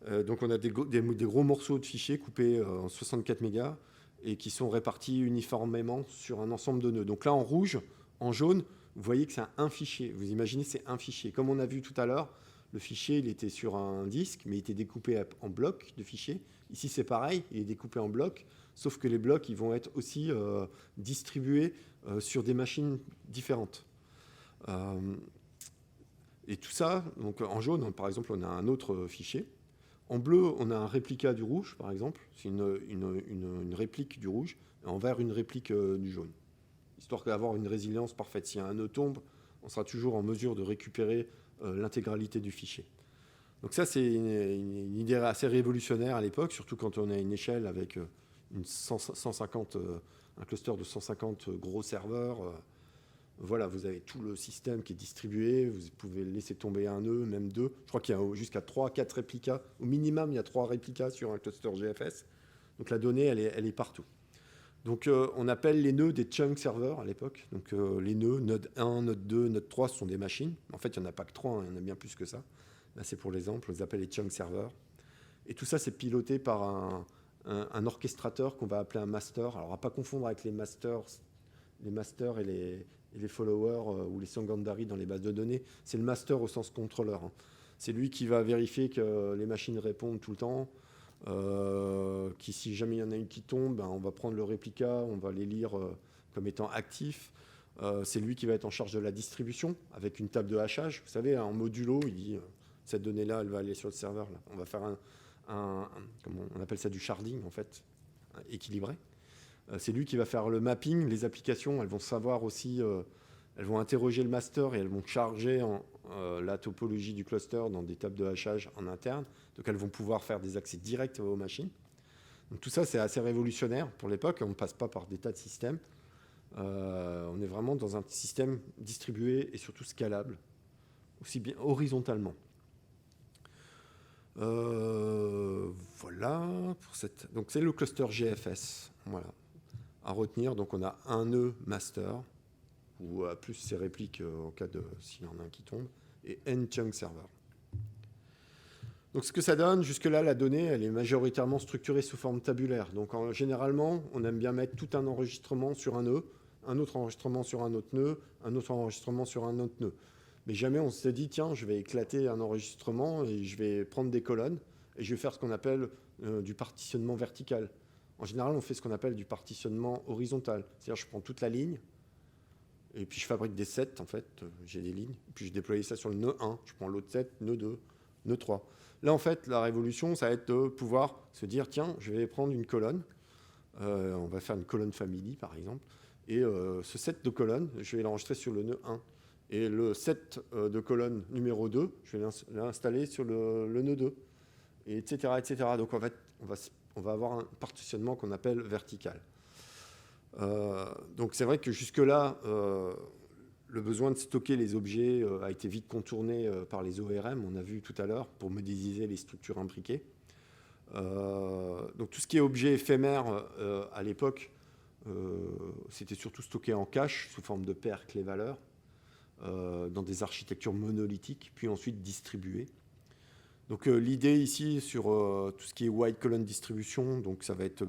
Donc on a des gros morceaux de fichiers coupés en 64 mégas et qui sont répartis uniformément sur un ensemble de nœuds. Donc là en rouge, en jaune, vous voyez que c'est un fichier. Vous imaginez, c'est un fichier. Comme on a vu tout à l'heure, le fichier il était sur un disque, mais il était découpé en blocs de fichiers. Ici c'est pareil, il est découpé en blocs, sauf que les blocs ils vont être aussi distribués sur des machines différentes. Et tout ça, donc en jaune, par exemple, on a un autre fichier. En bleu, on a un réplica du rouge, par exemple. C'est une réplique du rouge. Et en vert, une réplique du jaune. Histoire d'avoir une résilience parfaite. Si un nœud tombe, on sera toujours en mesure de récupérer l'intégralité du fichier. Donc ça, c'est une idée assez révolutionnaire à l'époque, surtout quand on a une échelle avec un cluster de 150 gros serveurs. Voilà, vous avez tout le système qui est distribué, vous pouvez laisser tomber un nœud, même deux. Je crois qu'il y a jusqu'à 3-4 réplicas. Au minimum, il y a 3 réplicas sur un cluster GFS. Donc la donnée, elle est partout. Donc on appelle les nœuds des chunk servers à l'époque. Donc les nœuds, node 1, node 2, node 3, ce sont des machines. En fait, il n'y en a pas que 3, il y en a bien plus que ça. Là, c'est pour l'exemple, on les appelle les chunk servers. Et tout ça, c'est piloté par un orchestrateur qu'on va appeler un master. Alors, à ne pas confondre avec les masters et les followers ou les secondary dans les bases de données. C'est le master au sens contrôleur. C'est lui qui va vérifier que les machines répondent tout le temps, qui si jamais il y en a une qui tombe, on va prendre le réplica, on va les lire comme étant actifs. C'est lui qui va être en charge de la distribution avec une table de hachage. Vous savez, en modulo, il dit cette donnée-là, elle va aller sur le serveur. Là. On va faire comment on appelle ça, du sharding, en fait, équilibré. C'est lui qui va faire le mapping. Les applications, elles vont savoir aussi, elles vont interroger le master et elles vont charger la topologie du cluster dans des tables de hachage en interne. Donc elles vont pouvoir faire des accès directs aux machines. Donc tout ça, c'est assez révolutionnaire pour l'époque. On ne passe pas par des tas de systèmes. On est vraiment dans un système distribué et surtout scalable, aussi bien horizontalement. Voilà pour cette. Donc c'est le cluster GFS. Voilà. À retenir, donc on a un nœud master, ou plus ses répliques en cas de s'il y en a un qui tombe, et n chunk server. Donc ce que ça donne, jusque-là, la donnée, elle est majoritairement structurée sous forme tabulaire. Donc généralement, on aime bien mettre tout un enregistrement sur un nœud, un autre enregistrement sur un autre nœud, un autre enregistrement sur un autre nœud. Mais jamais on s'est dit, tiens, je vais éclater un enregistrement et je vais prendre des colonnes et je vais faire ce qu'on appelle du partitionnement vertical. En général, on fait ce qu'on appelle du partitionnement horizontal. C'est-à-dire, je prends toute la ligne, et puis je fabrique des sets, en fait. J'ai des lignes, et puis je déploie ça sur le nœud 1. Je prends l'autre set, nœud 2, nœud 3. Là, en fait, la révolution, ça va être de pouvoir se dire, tiens, je vais prendre une colonne. On va faire une colonne family, par exemple. Et ce set de colonnes, je vais l'enregistrer sur le nœud 1. Et le set de colonnes numéro 2, je vais l'installer sur le nœud 2. Et etc., etc. Donc, en fait, on va avoir un partitionnement qu'on appelle vertical. Donc c'est vrai que jusque-là, le besoin de stocker les objets a été vite contourné par les ORM, on a vu tout à l'heure, pour modéliser les structures imbriquées. Donc tout ce qui est objet éphémère à l'époque, c'était surtout stocké en cache, sous forme de paires clés-valeurs, dans des architectures monolithiques, puis ensuite distribuées. Donc l'idée ici sur tout ce qui est wide column distribution, donc ça va être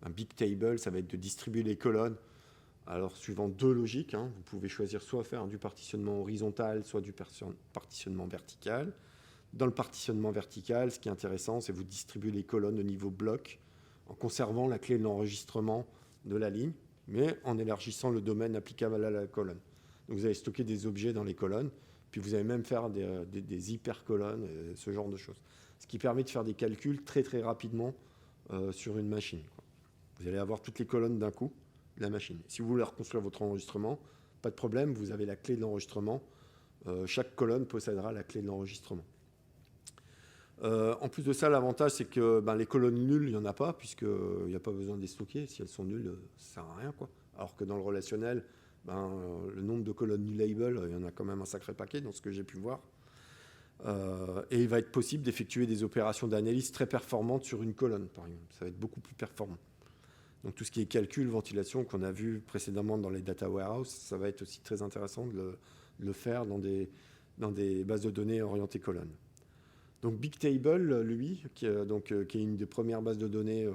un big table, ça va être de distribuer les colonnes. Alors suivant deux logiques, vous pouvez choisir soit faire du partitionnement horizontal, soit du partitionnement vertical. Dans le partitionnement vertical, ce qui est intéressant, c'est vous distribuez les colonnes au niveau bloc en conservant la clé de l'enregistrement de la ligne, mais en élargissant le domaine applicable à la colonne. Donc vous allez stocker des objets dans les colonnes, puis vous allez même faire des hypercolonnes, ce genre de choses. Ce qui permet de faire des calculs très très rapidement sur une machine. Vous allez avoir toutes les colonnes d'un coup de la machine. Si vous voulez reconstruire votre enregistrement, pas de problème, vous avez la clé de l'enregistrement. Chaque colonne possédera la clé de l'enregistrement. En plus de ça, l'avantage, c'est que les colonnes nulles, il n'y en a pas, puisqu'il n'y a pas besoin de les stocker. Si elles sont nulles, ça ne sert à rien, quoi. Alors que dans le relationnel, le nombre de colonnes nullable, il y en a quand même un sacré paquet dans ce que j'ai pu voir. Et il va être possible d'effectuer des opérations d'analyse très performantes sur une colonne, par exemple. Ça va être beaucoup plus performant. Donc tout ce qui est calcul, ventilation, qu'on a vu précédemment dans les data warehouse, ça va être aussi très intéressant de le faire dans des bases de données orientées colonnes. Donc Bigtable, lui, qui est une des premières bases de données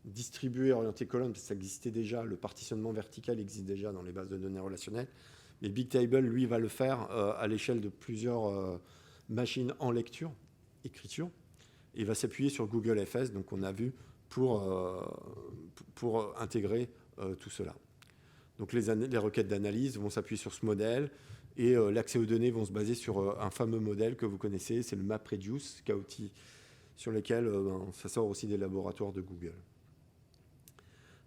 distribuées orientées colonnes, parce que ça existait déjà, le partitionnement vertical existe déjà dans les bases de données relationnelles, mais Bigtable, lui, va le faire à l'échelle de plusieurs machines en lecture, écriture, et il va s'appuyer sur Google FS, donc on a vu, pour intégrer tout cela. Donc les requêtes d'analyse vont s'appuyer sur ce modèle, et l'accès aux données vont se baser sur un fameux modèle que vous connaissez, c'est le MapReduce, sur lequel ça sort aussi des laboratoires de Google.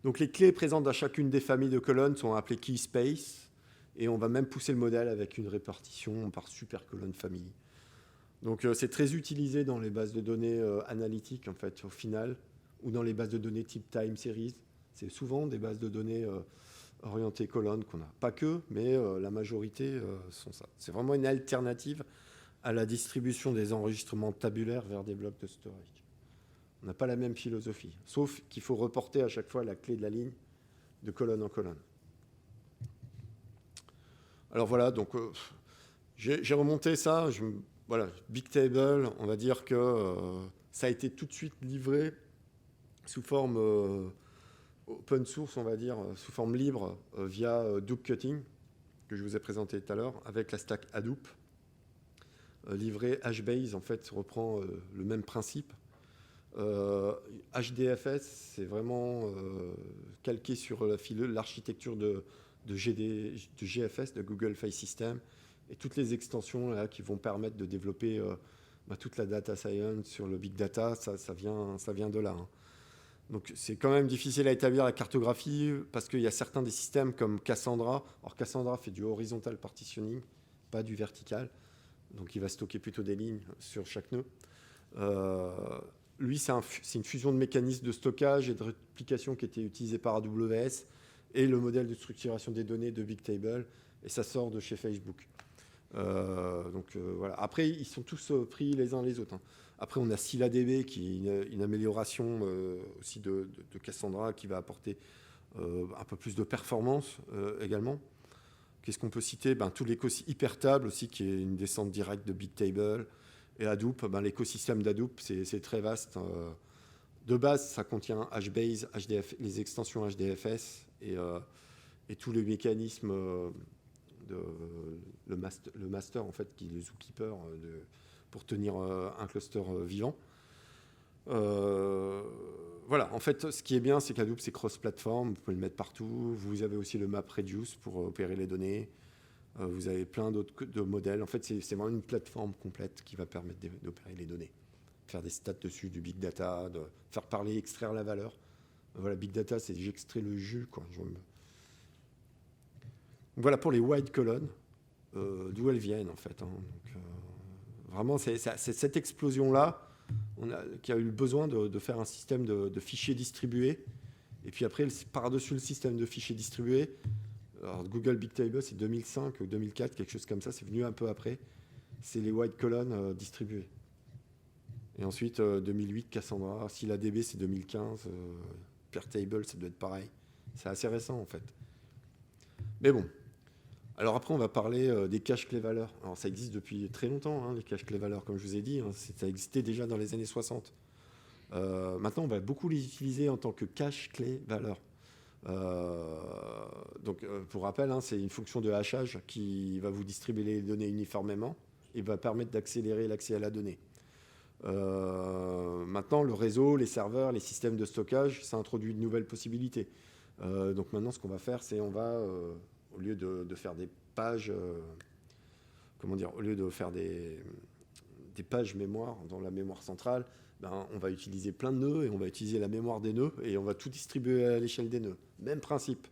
Donc les clés présentes dans chacune des familles de colonnes sont appelées key space, et on va même pousser le modèle avec une répartition par super colonne famille. Donc c'est très utilisé dans les bases de données analytiques, en fait, au final, ou dans les bases de données type time series. C'est souvent des bases de données orientées colonnes qu'on n'a. Pas que, mais la majorité sont ça. C'est vraiment une alternative à la distribution des enregistrements tabulaires vers des blocs de storage. On n'a pas la même philosophie, sauf qu'il faut reporter à chaque fois la clé de la ligne de colonne en colonne. Alors voilà, donc j'ai remonté ça. Voilà, Bigtable, on va dire que ça a été tout de suite livré sous forme open source, on va dire, sous forme libre, via Hadoop Cutting, que je vous ai présenté tout à l'heure, avec la stack Hadoop. Livré HBase, en fait, reprend le même principe. HDFS, c'est vraiment calqué sur l'architecture de GFS, de Google File System, et toutes les extensions là, qui vont permettre de développer toute la data science sur le big data, ça vient de là. Hein. Donc c'est quand même difficile à établir la cartographie parce qu'il y a certains des systèmes comme Cassandra. Alors Cassandra fait du horizontal partitioning, pas du vertical. Donc il va stocker plutôt des lignes sur chaque nœud. Lui, c'est une fusion de mécanismes de stockage et de réplication qui était utilisé par AWS et le modèle de structuration des données de Bigtable. Et ça sort de chez Facebook. Voilà. Après, ils sont tous pris les uns les autres. Hein. Après, on a ScyllaDB qui est une amélioration aussi de Cassandra qui va apporter un peu plus de performance également. Qu'est-ce qu'on peut citer? Tout l'écosystème Hypertable aussi, qui est une descente directe de Bigtable. Et Hadoop, l'écosystème d'Hadoop, c'est très vaste. De base, ça contient HBase, les extensions HDFS et tous les mécanismes, le master, en fait, qui est le zookeeper pour tenir un cluster vivant. Voilà, en fait, ce qui est bien, c'est qu'Hadoop, c'est cross-platform, vous pouvez le mettre partout. Vous avez aussi le MapReduce pour opérer les données. Vous avez plein d'autres modèles. En fait, c'est vraiment une plateforme complète qui va permettre d'opérer les données. Faire des stats dessus, du big data, de faire parler, extraire la valeur. Voilà, big data, c'est j'extrais le jus, quoi. Voilà pour les wide colonnes, d'où elles viennent, en fait. Hein. Donc, vraiment, c'est cette explosion-là qui a eu besoin de faire un système de fichiers distribués. Et puis après, par-dessus le système de fichiers distribués, alors Google Bigtable, c'est 2005 ou 2004, quelque chose comme ça, c'est venu un peu après. C'est les wide colonnes distribuées. Et ensuite, 2008, Cassandra. ScyllaDB, c'est 2015. Airtable, ça doit être pareil. C'est assez récent, en fait. Mais bon. Alors après, on va parler des caches clés-valeurs. Alors ça existe depuis très longtemps, hein, les caches clés-valeurs, comme je vous ai dit. Hein, ça existait déjà dans les années 60. Maintenant, on va beaucoup les utiliser en tant que cache clés-valeurs. Pour rappel, hein, c'est une fonction de hachage qui va vous distribuer les données uniformément et va permettre d'accélérer l'accès à la donnée. Maintenant, le réseau, les serveurs, les systèmes de stockage, ça introduit de nouvelles possibilités. Donc maintenant, ce qu'on va faire, c'est au lieu de faire des pages, au lieu de faire des pages mémoire dans la mémoire centrale, on va utiliser plein de nœuds et on va utiliser la mémoire des nœuds et on va tout distribuer à l'échelle des nœuds. Même principe,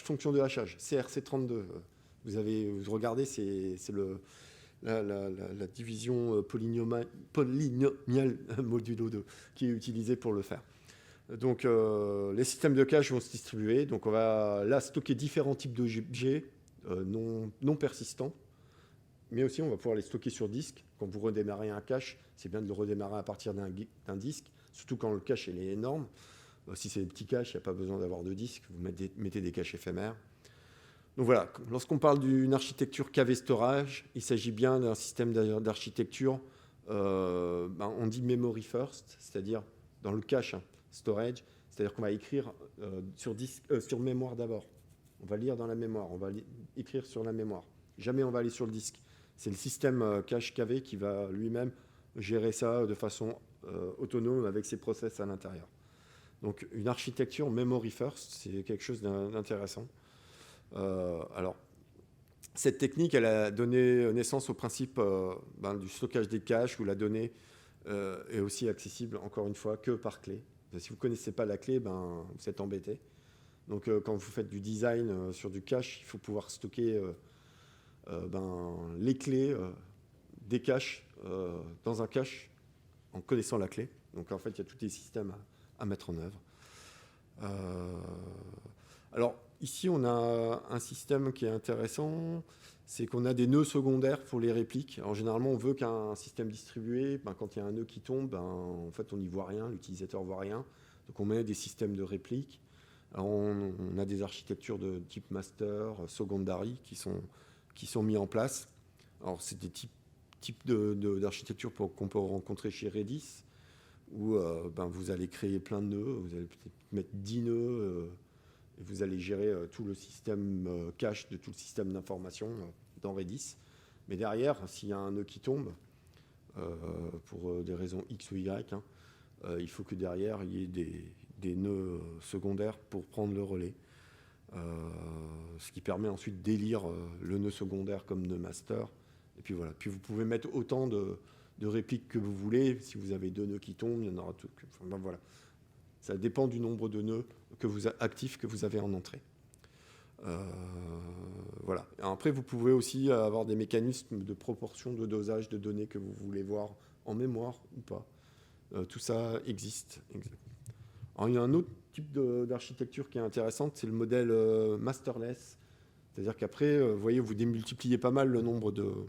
fonction de hachage, CRC32. Vous regardez, c'est la division polynomiale modulo 2 qui est utilisée pour le faire. Donc les systèmes de cache vont se distribuer. Donc on va là stocker différents types d'objets non persistants, mais aussi on va pouvoir les stocker sur disque. Quand vous redémarrez un cache, c'est bien de le redémarrer à partir d'un disque, surtout quand le cache est énorme. Si c'est des petits caches, il n'y a pas besoin d'avoir de disque, vous mettez des caches éphémères. Donc voilà, lorsqu'on parle d'une architecture KV Storage, il s'agit bien d'un système d'architecture, on dit memory first, c'est-à-dire dans le cache storage, c'est-à-dire qu'on va écrire sur mémoire d'abord. On va lire dans la mémoire, on va écrire sur la mémoire. Jamais on va aller sur le disque. C'est le système cache KV qui va lui-même gérer ça de façon autonome avec ses process à l'intérieur. Donc une architecture memory first, c'est quelque chose d'intéressant. Alors, cette technique, elle a donné naissance au principe du stockage des caches où la donnée est aussi accessible, encore une fois, que par clé. Si vous ne connaissez pas la clé, vous êtes embêté. Donc, quand vous faites du design sur du cache, il faut pouvoir stocker les clés des caches dans un cache en connaissant la clé. Donc, en fait, il y a tous les systèmes à mettre en œuvre. Alors, ici, on a un système qui est intéressant, c'est qu'on a des nœuds secondaires pour les répliques. Alors, généralement, on veut qu'un système distribué, quand il y a un nœud qui tombe, en fait, on n'y voit rien, l'utilisateur ne voit rien. Donc, on met des systèmes de répliques. Alors, on a des architectures de type master, secondary qui sont mis en place. Alors, c'est des types d'architectures qu'on peut rencontrer chez Redis, où vous allez créer plein de nœuds, vous allez peut-être mettre 10 nœuds, et vous allez gérer tout le système cache de tout le système d'information dans Redis. Mais derrière, s'il y a un nœud qui tombe, pour des raisons X ou Y, il faut que derrière, il y ait des nœuds secondaires pour prendre le relais. Ce qui permet ensuite d'élire le nœud secondaire comme nœud master. Et puis voilà. Puis vous pouvez mettre autant de répliques que vous voulez. Si vous avez 2 nœuds qui tombent, il y en aura tout. Voilà. Ça dépend du nombre de nœuds actifs que vous avez en entrée. Voilà. Et après, vous pouvez aussi avoir des mécanismes de proportion de dosage de données que vous voulez voir en mémoire ou pas. Tout ça existe. Alors, il y a un autre type d'architecture qui est intéressante, c'est le modèle masterless. C'est-à-dire qu'après, vous voyez, vous démultipliez pas mal le nombre de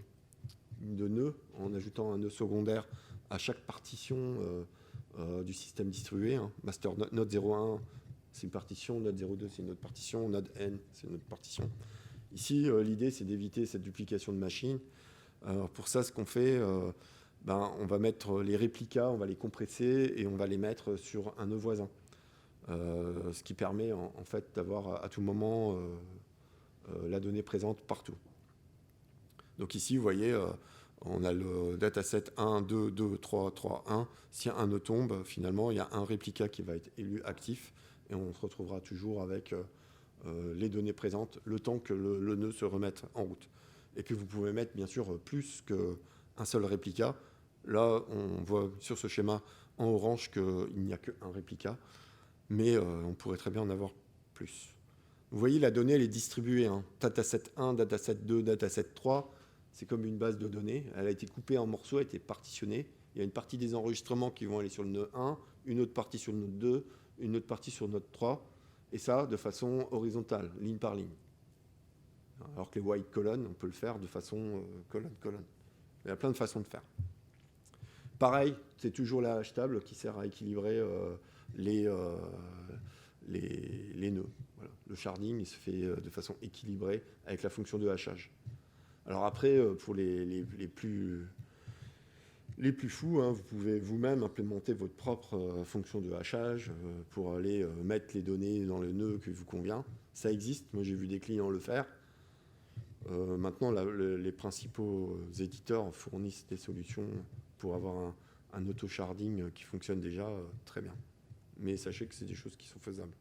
nœuds en ajoutant un nœud secondaire à chaque partition du système distribué. Master node 01, c'est une partition, node 02, c'est une autre partition, node n, c'est une autre partition. Ici, l'idée, c'est d'éviter cette duplication de machines. Pour ça, ce qu'on fait, on va mettre les réplicas, on va les compresser et on va les mettre sur un nœud voisin. Ce qui permet en fait d'avoir à tout moment la donnée présente partout. Donc ici, vous voyez, on a le dataset 1, 2, 2, 3, 3, 1. Si un nœud tombe, finalement, il y a un réplica qui va être élu actif et on se retrouvera toujours avec les données présentes le temps que le nœud se remette en route. Et puis vous pouvez mettre bien sûr plus qu'un seul réplica. Là, on voit sur ce schéma en orange qu'il n'y a qu'un réplica, mais on pourrait très bien en avoir plus. Vous voyez, la donnée, elle est distribuée. Dataset 1, dataset 2, dataset 3, c'est comme une base de données. Elle a été coupée en morceaux, elle a été partitionnée. Il y a une partie des enregistrements qui vont aller sur le nœud 1, une autre partie sur le nœud 2, une autre partie sur le nœud 3, et ça de façon horizontale, ligne par ligne. Alors que les white colonnes, on peut le faire de façon colonne. Il y a plein de façons de faire. Pareil, c'est toujours la hash table qui sert à équilibrer les nœuds. Voilà. Le sharding, il se fait de façon équilibrée avec la fonction de hachage. Alors après, pour les plus fous, vous pouvez vous-même implémenter votre propre fonction de hachage pour aller mettre les données dans le nœud qui vous convient. Ça existe, moi j'ai vu des clients le faire. Maintenant, les principaux éditeurs fournissent des solutions pour avoir un auto-sharding qui fonctionne déjà très bien. Mais sachez que c'est des choses qui sont faisables.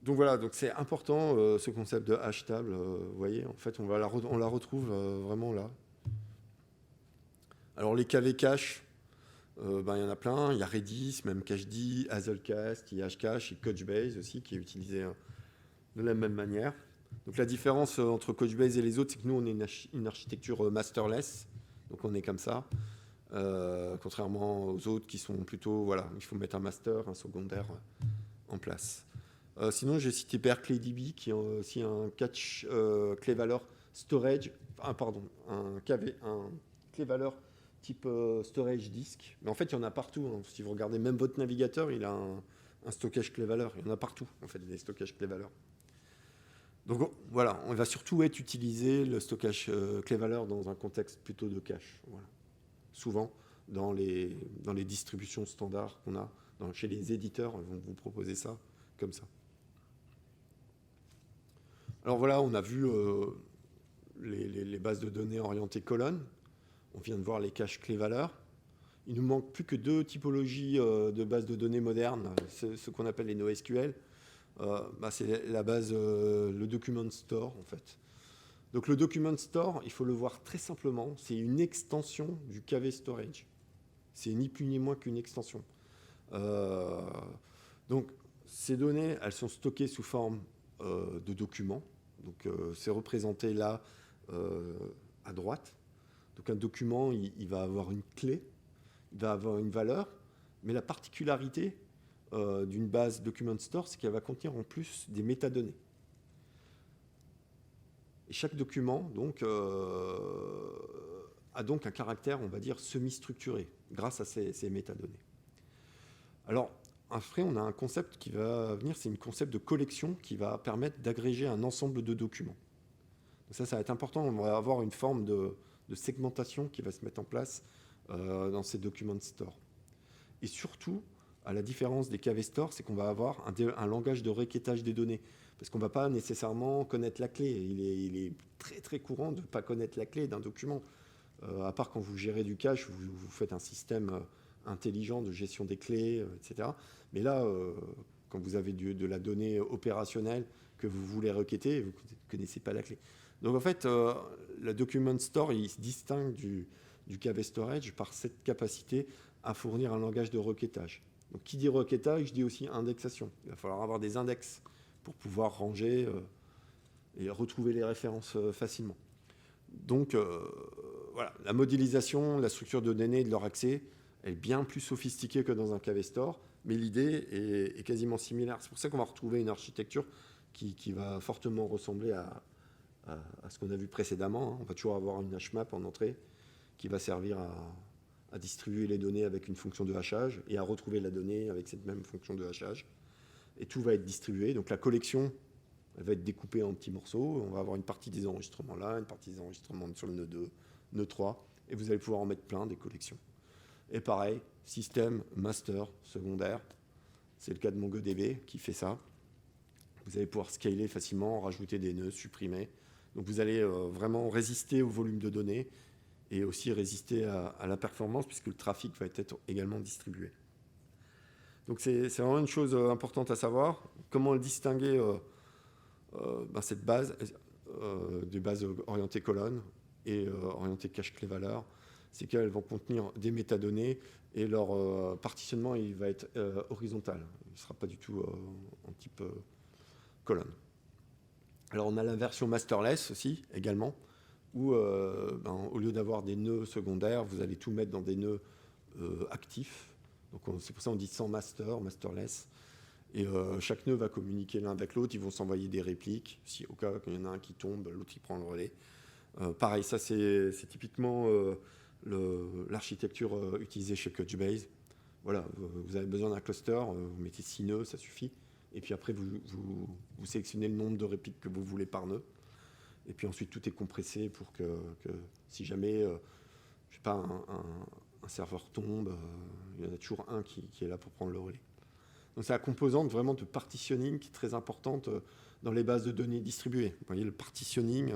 Donc voilà, donc c'est important ce concept de hash table. Vous voyez, en fait, on la retrouve vraiment là. Alors les KV cache, il y en a plein. Il y a Redis, même Cachd, Hazelcast, il y a Hashcash et Couchbase aussi qui est utilisé de la même manière. Donc la différence entre Couchbase et les autres, c'est que nous on est une architecture masterless, donc on est comme ça. Contrairement aux autres qui sont plutôt, voilà, il faut mettre un master, un secondaire en place. Sinon, j'ai cité BerkeleyDB, qui est aussi un cache clé valeur storage, un clé valeur type storage disk. Mais en fait, il y en a partout. Hein. Si vous regardez même votre navigateur, il a un stockage clé valeur. Il y en a partout, en fait, des stockages clé valeur. Donc voilà, on va surtout utiliser le stockage clé valeur dans un contexte plutôt de cache. Voilà. Souvent, dans les distributions standards qu'on a, chez les éditeurs, ils vont vous proposer ça comme ça. Alors voilà, on a vu les bases de données orientées colonnes. On vient de voir les caches clés-valeurs. Il nous manque plus que 2 typologies de bases de données modernes, ce qu'on appelle les NoSQL. C'est la base, le document store en fait. Donc le document store, il faut le voir très simplement, c'est une extension du KV storage. C'est ni plus ni moins qu'une extension. Donc ces données, elles sont stockées sous forme de documents. Donc c'est représenté là à droite. Donc un document, il va avoir une clé, il va avoir une valeur, mais la particularité d'une base document store, c'est qu'elle va contenir en plus des métadonnées. Et chaque document donc, a donc un caractère, on va dire, semi-structuré grâce à ces métadonnées. Alors, après, on a un concept qui va venir, c'est un concept de collection qui va permettre d'agréger un ensemble de documents. Donc ça va être important, on va avoir une forme de segmentation qui va se mettre en place dans ces documents store. Et surtout, à la différence des KV Store, c'est qu'on va avoir un langage de requêtage des données. Parce qu'on ne va pas nécessairement connaître la clé. Il est très très courant de ne pas connaître la clé d'un document. À part quand vous gérez du cache, vous faites un système intelligent de gestion des clés, etc. Mais là, quand vous avez de la donnée opérationnelle que vous voulez requêter, vous ne connaissez pas la clé. Donc en fait, le document store, il se distingue du KV storage par cette capacité à fournir un langage de requêtage. Donc qui dit requêtage, je dis aussi indexation. Il va falloir avoir des index pour pouvoir ranger et retrouver les références facilement. Donc voilà, la modélisation, la structure de données et de leur accès est bien plus sophistiquée que dans un KV store, mais l'idée est quasiment similaire. C'est pour ça qu'on va retrouver une architecture qui va fortement ressembler à ce qu'on a vu précédemment. On va toujours avoir une hashmap en entrée qui va servir à distribuer les données avec une fonction de hachage et à retrouver la donnée avec cette même fonction de hachage. Et tout va être distribué. Donc la collection, elle va être découpée en petits morceaux. On va avoir une partie des enregistrements là, une partie des enregistrements sur le nœud 2, nœud 3, et vous allez pouvoir en mettre plein des collections. Et pareil, système, master, secondaire. C'est le cas de MongoDB qui fait ça. Vous allez pouvoir scaler facilement, rajouter des nœuds, supprimer. Donc vous allez vraiment résister au volume de données et aussi résister à la performance puisque le trafic va être également distribué. Donc c'est vraiment une chose importante à savoir. Comment distinguer cette base des bases orientées colonnes et orientées cache clé valeur, c'est qu'elles vont contenir des métadonnées et leur partitionnement il va être horizontal. Il ne sera pas du tout en type colonne. Alors on a la version masterless aussi également, où au lieu d'avoir des nœuds secondaires, vous allez tout mettre dans des nœuds actifs. Donc c'est pour ça qu'on dit sans master, masterless. Et chaque nœud va communiquer l'un avec l'autre, ils vont s'envoyer des répliques. Si au cas qu'il y en a un qui tombe, l'autre il prend le relais. Pareil, ça c'est typiquement l'architecture utilisée chez Couchbase. Voilà, vous avez besoin d'un cluster, vous mettez 6 nœuds, ça suffit. Et puis après, vous sélectionnez le nombre de répliques que vous voulez par nœud. Et puis ensuite, tout est compressé pour que si jamais je sais pas, un serveur tombe, il y en a toujours un qui est là pour prendre le relais. Donc c'est la composante vraiment de partitioning qui est très importante dans les bases de données distribuées. Vous voyez, le partitioning,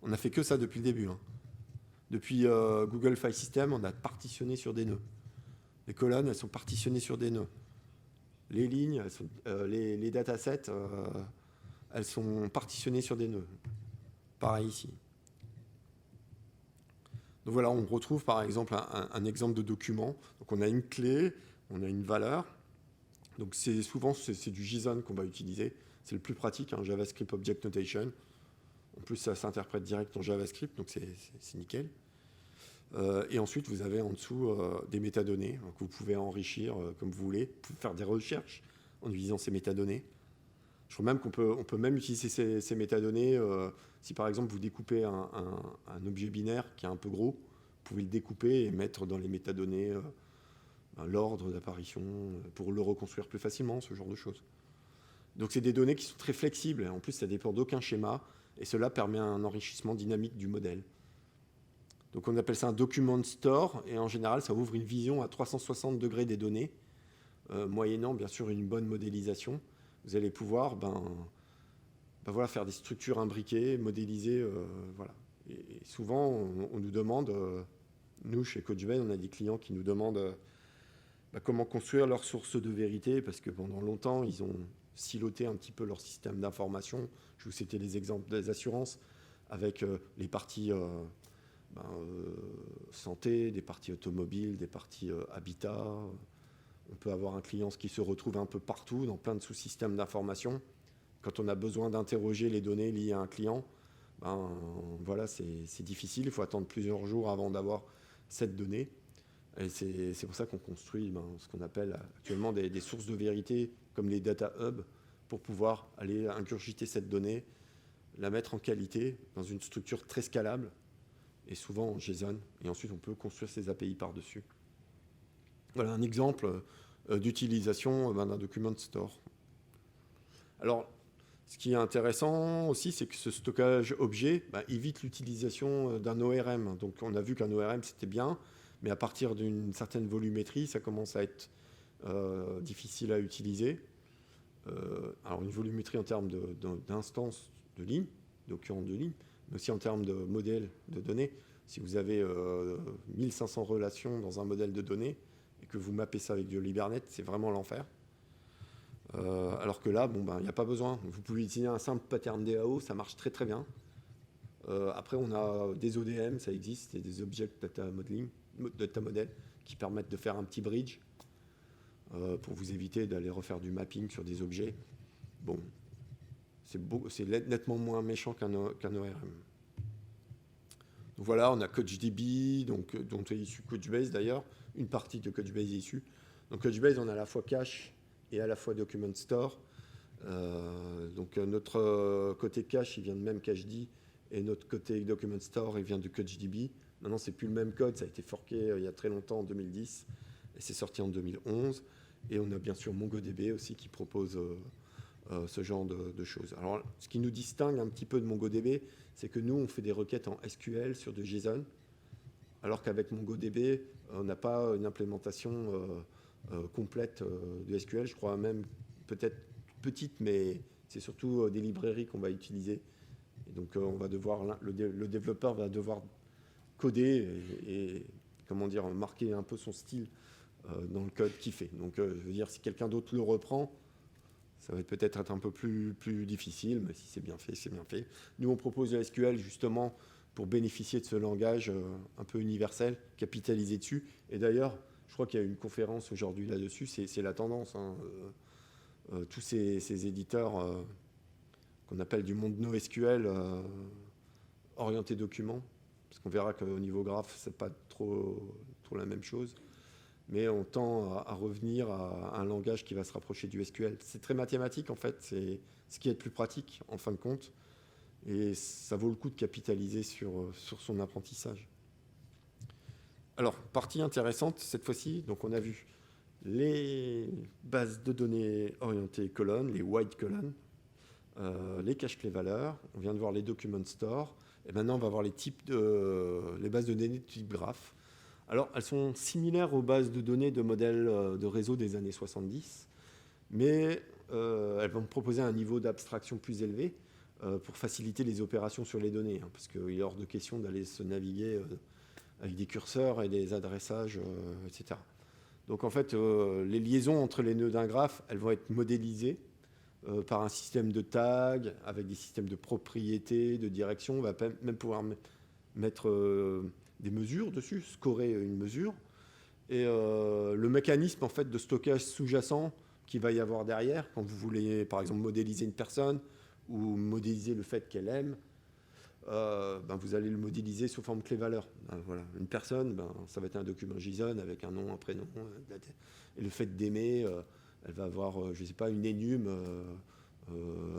on n'a fait que ça depuis le début. Hein. Depuis Google File System, on a partitionné sur des nœuds. Les colonnes, elles sont partitionnées sur des nœuds. Les lignes, les datasets, elles sont partitionnées sur des nœuds. Pareil ici. Donc voilà, on retrouve par exemple un exemple de document. Donc on a une clé, on a une valeur. Donc souvent c'est du JSON qu'on va utiliser. C'est le plus pratique, hein, JavaScript Object Notation. En plus ça s'interprète direct en JavaScript, donc c'est nickel. Et ensuite vous avez en dessous des métadonnées que vous pouvez enrichir comme vous voulez. Vous pouvez faire des recherches en utilisant ces métadonnées. Je crois même qu'on peut même utiliser ces métadonnées. Si par exemple vous découpez un objet binaire qui est un peu gros, vous pouvez le découper et mettre dans les métadonnées l'ordre d'apparition pour le reconstruire plus facilement, ce genre de choses. Donc c'est des données qui sont très flexibles. En plus, ça dépend d'aucun schéma et cela permet un enrichissement dynamique du modèle. Donc on appelle ça un document store et en général, ça ouvre une vision à 360 degrés des données, moyennant bien sûr une bonne modélisation. Vous allez pouvoir voilà, faire des structures imbriquées, modéliser. Voilà. Et souvent, on nous demande, nous, chez Couchbase, on a des clients qui nous demandent comment construire leur source de vérité, parce que pendant longtemps, ils ont siloté un petit peu leur système d'information. Je vous citais les exemples des assurances, avec les parties santé, des parties automobiles, des parties habitat. On peut avoir un client qui se retrouve un peu partout, dans plein de sous-systèmes d'information. Quand on a besoin d'interroger les données liées à un client, voilà, c'est difficile. Il faut attendre plusieurs jours avant d'avoir cette donnée. Et c'est pour ça qu'on construit ce qu'on appelle actuellement des sources de vérité, comme les data hubs, pour pouvoir aller ingurgiter cette donnée, la mettre en qualité dans une structure très scalable, et souvent en JSON. Et ensuite, on peut construire ces API par-dessus. Voilà un exemple d'utilisation d'un document store. Alors, ce qui est intéressant aussi, c'est que ce stockage objet évite l'utilisation d'un ORM. Donc, on a vu qu'un ORM, c'était bien, mais à partir d'une certaine volumétrie, ça commence à être difficile à utiliser. Alors, une volumétrie en termes d'instances de lignes, d'occurrence de lignes, mais aussi en termes de modèles de données. Si vous avez 1500 relations dans un modèle de données, et que vous mappez ça avec du Hibernate, c'est vraiment l'enfer. Alors que là, il n'y a pas besoin. Vous pouvez utiliser un simple pattern DAO, ça marche très très bien. Après, on a des ODM, ça existe, et des Object Data Modeling, Data Model, qui permettent de faire un petit bridge pour vous éviter d'aller refaire du mapping sur des objets. Bon, c'est nettement moins méchant qu'un ORM. Donc voilà, on a CouchDB, dont est issu Couchbase d'ailleurs, une partie de Couchbase est issue. Donc Couchbase, on a à la fois cache et à la fois document store. Donc notre côté cache, il vient de même CacheD, et notre côté document store, il vient de CouchDB. Maintenant, c'est plus le même code, ça a été forqué il y a très longtemps, en 2010, et c'est sorti en 2011. Et on a bien sûr MongoDB aussi qui propose ce genre de choses. Alors, ce qui nous distingue un petit peu de MongoDB, c'est que nous, on fait des requêtes en SQL sur de JSON, alors qu'avec MongoDB, on n'a pas une implémentation complète de SQL. Je crois même peut-être petite, mais c'est surtout des librairies qu'on va utiliser. Et donc, on va devoir, le développeur va devoir coder et comment dire, marquer un peu son style dans le code qu'il fait. Donc, je veux dire, si quelqu'un d'autre le reprend, ça va peut-être être un peu plus difficile, mais si c'est bien fait, c'est bien fait. Nous, on propose le SQL justement pour bénéficier de ce langage un peu universel, capitaliser dessus. Et d'ailleurs, je crois qu'il y a une conférence aujourd'hui là-dessus, c'est la tendance. Hein. Tous ces éditeurs qu'on appelle du monde NoSQL orienté document, parce qu'on verra qu'au niveau graph, c'est pas trop la même chose. Mais on tend à revenir à un langage qui va se rapprocher du SQL. C'est très mathématique, en fait. C'est ce qui est le plus pratique, en fin de compte. Et ça vaut le coup de capitaliser sur son apprentissage. Alors, partie intéressante, cette fois-ci, donc on a vu les bases de données orientées colonnes, les white columns, les cache-clés valeurs. On vient de voir les document store. Et maintenant, on va voir les bases de données de type graph. Alors, elles sont similaires aux bases de données de modèles de réseau des années 70, mais elles vont me proposer un niveau d'abstraction plus élevé pour faciliter les opérations sur les données, hein, parce qu'il est hors de question d'aller se naviguer avec des curseurs et des adressages, etc. Donc en fait, les liaisons entre les nœuds d'un graphe, elles vont être modélisées par un système de tags, avec des systèmes de propriétés, de direction. On va même pouvoir mettre des mesures dessus, scorer une mesure. Et le mécanisme en fait, de stockage sous-jacent qu'il va y avoir derrière, quand vous voulez par exemple modéliser une personne ou modéliser le fait qu'elle aime, vous allez le modéliser sous forme clé-valeur. Voilà. Une personne, ça va être un document JSON avec un nom, un prénom. Et le fait d'aimer, elle va avoir, je ne sais pas, une énume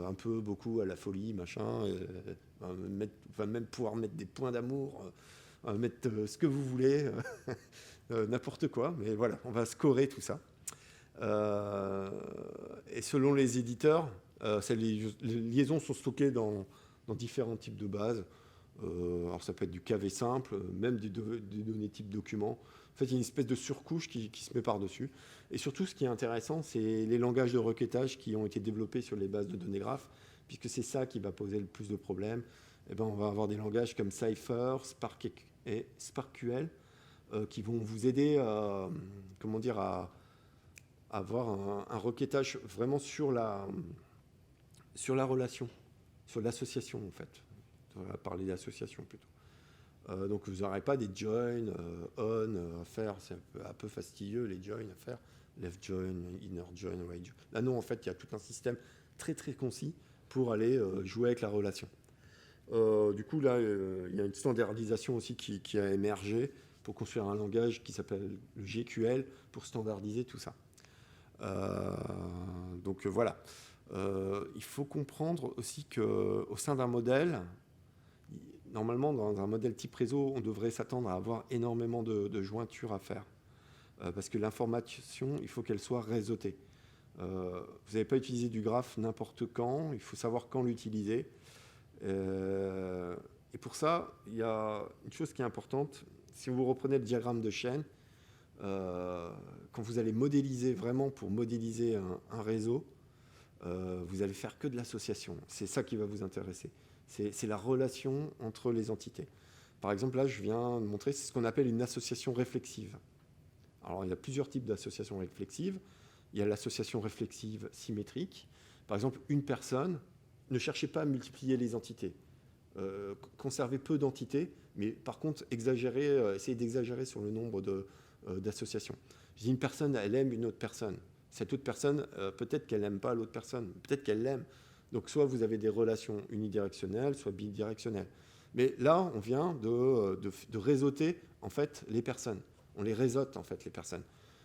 un peu, beaucoup à la folie, machin. Va même pouvoir mettre des points d'amour, mettre ce que vous voulez, n'importe quoi. Mais voilà, on va scorer tout ça. Et selon les éditeurs, les liaisons sont stockées dans différents types de bases. Alors ça peut être du KV simple, même des données type documents. En fait, il y a une espèce de surcouche qui se met par-dessus. Et surtout, ce qui est intéressant, c'est les langages de requêtage qui ont été développés sur les bases de données graphes, puisque c'est ça qui va poser le plus de problèmes. On va avoir des langages comme Cypher, Spark et SparkQL qui vont vous aider à avoir un requêtage vraiment sur la relation, sur l'association en fait. On va parler d'association plutôt. Donc vous n'aurez pas des joins on à faire, c'est un peu fastidieux les joins à faire, left join, inner join, right join. Là non, en fait, il y a tout un système très très concis pour aller jouer avec la relation. Du coup, là, il y a une standardisation aussi qui a émergé pour construire un langage qui s'appelle le GQL pour standardiser tout ça. Donc voilà. Il faut comprendre aussi qu'au sein d'un modèle, normalement, dans un modèle type réseau, on devrait s'attendre à avoir énormément de jointures à faire. Parce que l'information, il faut qu'elle soit réseautée. Vous n'allez pas utiliser du graphe n'importe quand, il faut savoir quand l'utiliser. Et pour ça, il y a une chose qui est importante. Si vous reprenez le diagramme de chaîne, quand vous allez modéliser vraiment pour modéliser un réseau, vous allez faire que de l'association. C'est ça qui va vous intéresser. C'est la relation entre les entités. Par exemple, là, je viens de montrer, c'est ce qu'on appelle une association réflexive. Alors, il y a plusieurs types d'associations réflexives. Il y a l'association réflexive symétrique. Par exemple, une personne, ne cherchez pas à multiplier les entités. Conservez peu d'entités, mais par contre, essayez d'exagérer sur le nombre d'associations. Je dis une personne, elle aime une autre personne. Cette autre personne, peut-être qu'elle n'aime pas l'autre personne, peut-être qu'elle l'aime. Donc soit vous avez des relations unidirectionnelles, soit bidirectionnelles. Mais là, on vient de réseauter en fait les personnes. On les réseaute en fait les personnes.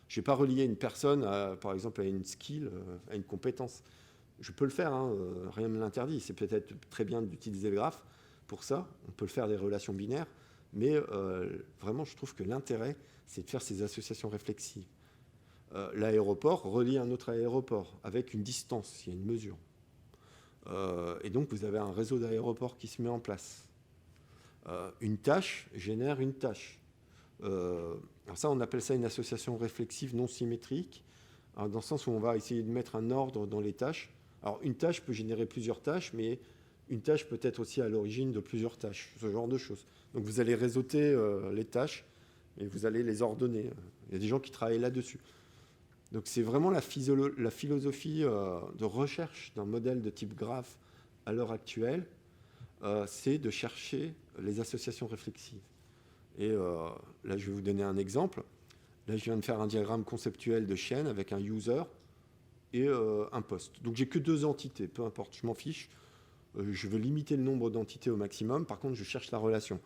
Je ne vais pas relier une personne, par exemple, à une skill, à une compétence. Je peux le faire, hein, rien ne me l'interdit. C'est peut-être très bien d'utiliser le graphe pour ça. On peut le faire des relations binaires, mais vraiment, je trouve que l'intérêt, c'est de faire ces associations réflexives. L'aéroport relie un autre aéroport avec une distance, il y a une mesure. Et donc, vous avez un réseau d'aéroports qui se met en place. Une tâche génère une tâche. Alors ça, on appelle ça une association réflexive non symétrique, dans le sens où on va essayer de mettre un ordre dans les tâches. Alors, une tâche peut générer plusieurs tâches, mais une tâche peut être aussi à l'origine de plusieurs tâches, ce genre de choses. Donc, vous allez réseauter les tâches et vous allez les ordonner. Il y a des gens qui travaillent là-dessus. Donc, c'est vraiment la philosophie de recherche d'un modèle de type graphe à l'heure actuelle, c'est de chercher les associations réflexives. Et là, je vais vous donner un exemple. Là, je viens de faire un diagramme conceptuel de chaîne avec un user et un post. Donc, j'ai que deux entités, peu importe, je m'en fiche. Je veux limiter le nombre d'entités au maximum. Par contre, je cherche la relation.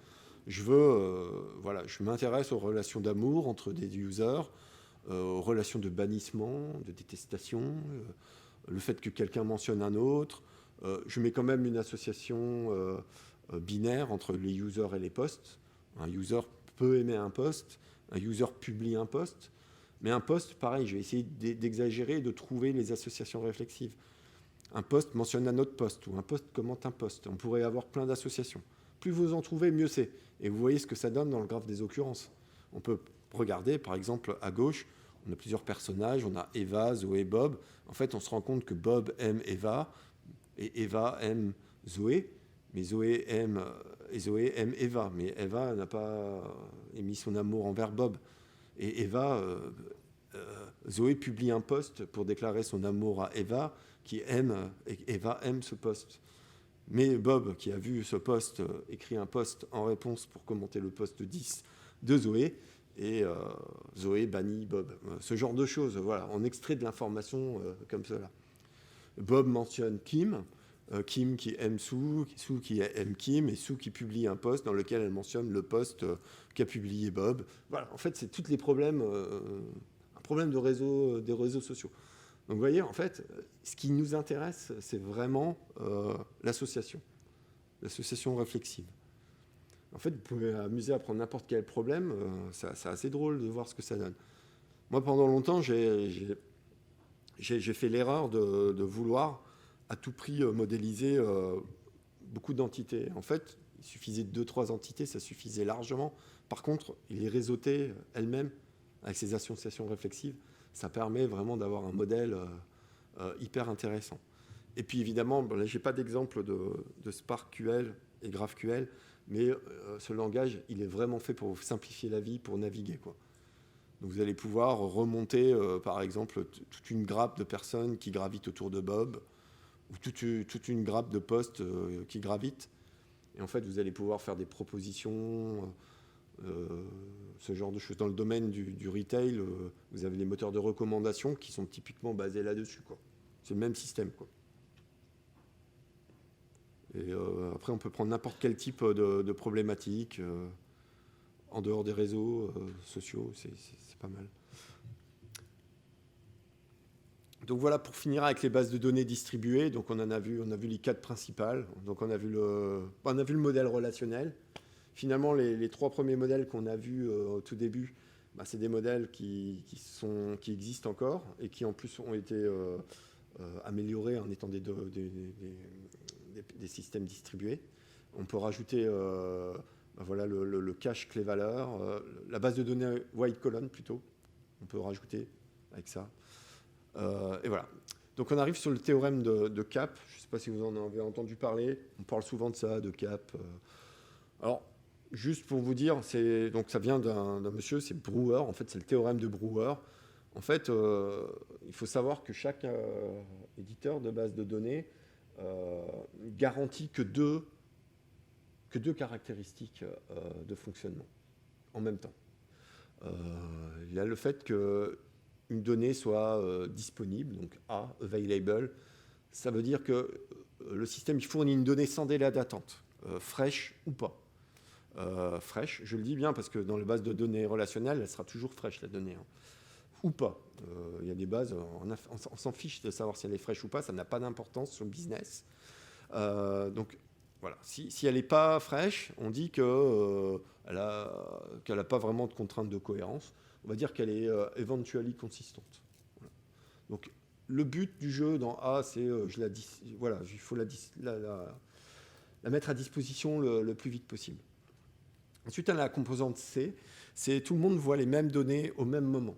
Je m'intéresse aux relations d'amour entre des users, aux relations de bannissement, de détestation, le fait que quelqu'un mentionne un autre. Je mets quand même une association binaire entre les users et les posts. Un user peut aimer un post, un user publie un post, mais un post, pareil, je vais essayer d'exagérer et de trouver les associations réflexives. Un post mentionne un autre post, ou un post commente un post. On pourrait avoir plein d'associations. Plus vous en trouvez, mieux c'est. Et vous voyez ce que ça donne dans le graphe des occurrences. On peut regarder, par exemple, à gauche, On a plusieurs personnages, on a Eva, Zoé, Bob. En fait, on se rend compte que Bob aime Eva et Eva aime Zoé, mais Zoé aime Eva, mais Eva n'a pas émis son amour envers Bob. Et Zoé publie un post pour déclarer son amour à Eva, et Eva aime ce post. Mais Bob, qui a vu ce post, écrit un post en réponse pour commenter le post 10 de Zoé, et Zoé bannit Bob. Ce genre de choses, voilà, on extrait de l'information comme cela. Bob mentionne Kim, Kim qui aime Sue qui aime Kim, et Sue qui publie un post dans lequel elle mentionne le post qu'a publié Bob. Voilà, en fait, c'est tous les problèmes, un problème des réseaux sociaux. Donc vous voyez, en fait, ce qui nous intéresse, c'est vraiment l'association réflexive. En fait, vous pouvez amuser à prendre n'importe quel problème, c'est assez drôle de voir ce que ça donne. Moi, pendant longtemps, j'ai fait l'erreur de vouloir à tout prix modéliser beaucoup d'entités. En fait, il suffisait de 2-3 entités, ça suffisait largement. Par contre, les réseauter elles-mêmes, avec ces associations réflexives, ça permet vraiment d'avoir un modèle hyper intéressant. Et puis évidemment, là, je n'ai pas d'exemple de SparkQL et GraphQL, mais ce langage, il est vraiment fait pour vous simplifier la vie, pour naviguer, quoi. Donc vous allez pouvoir remonter, par exemple, toute une grappe de personnes qui gravitent autour de Bob, ou toute une grappe de postes qui gravitent. Et en fait, vous allez pouvoir faire des propositions, ce genre de choses. Dans le domaine du retail, vous avez les moteurs de recommandation qui sont typiquement basés là-dessus, quoi. C'est le même système, quoi. Et après, on peut prendre n'importe quel type de problématique en dehors des réseaux sociaux, c'est pas mal. Donc voilà, pour finir avec les bases de données distribuées, donc on a vu les 4 principales. Donc on a vu le modèle relationnel. Finalement, les 3 premiers modèles qu'on a vus au tout début, c'est des modèles qui existent encore et qui en plus ont été améliorés en étant des systèmes distribués. On peut rajouter voilà, le cache clé-valeur, la base de données white column plutôt, on peut rajouter avec ça. Et voilà. Donc on arrive sur le théorème de CAP. Je ne sais pas si vous en avez entendu parler. On parle souvent de ça, de CAP. Alors, juste pour vous dire, donc ça vient d'un monsieur, c'est Brewer. En fait, c'est le théorème de Brewer. En fait, il faut savoir que chaque éditeur de base de données garantit que deux caractéristiques de fonctionnement en même temps. Il y a le fait qu'une donnée soit disponible, donc A, available. Ça veut dire que le système il fournit une donnée sans délai d'attente, fraîche ou pas. Fraîche, je le dis bien parce que dans les bases de données relationnelles, elle sera toujours fraîche la donnée, hein. Ou pas. Il y a des bases, on s'en fiche de savoir si elle est fraîche ou pas, ça n'a pas d'importance sur le business. Donc voilà, si elle n'est pas fraîche, on dit qu'elle n'a pas vraiment de contrainte de cohérence. On va dire qu'elle est eventually consistante. Voilà. Donc le but du jeu dans A, c'est il faut la mettre à disposition le plus vite possible. Ensuite, à la composante C, c'est tout le monde voit les mêmes données au même moment.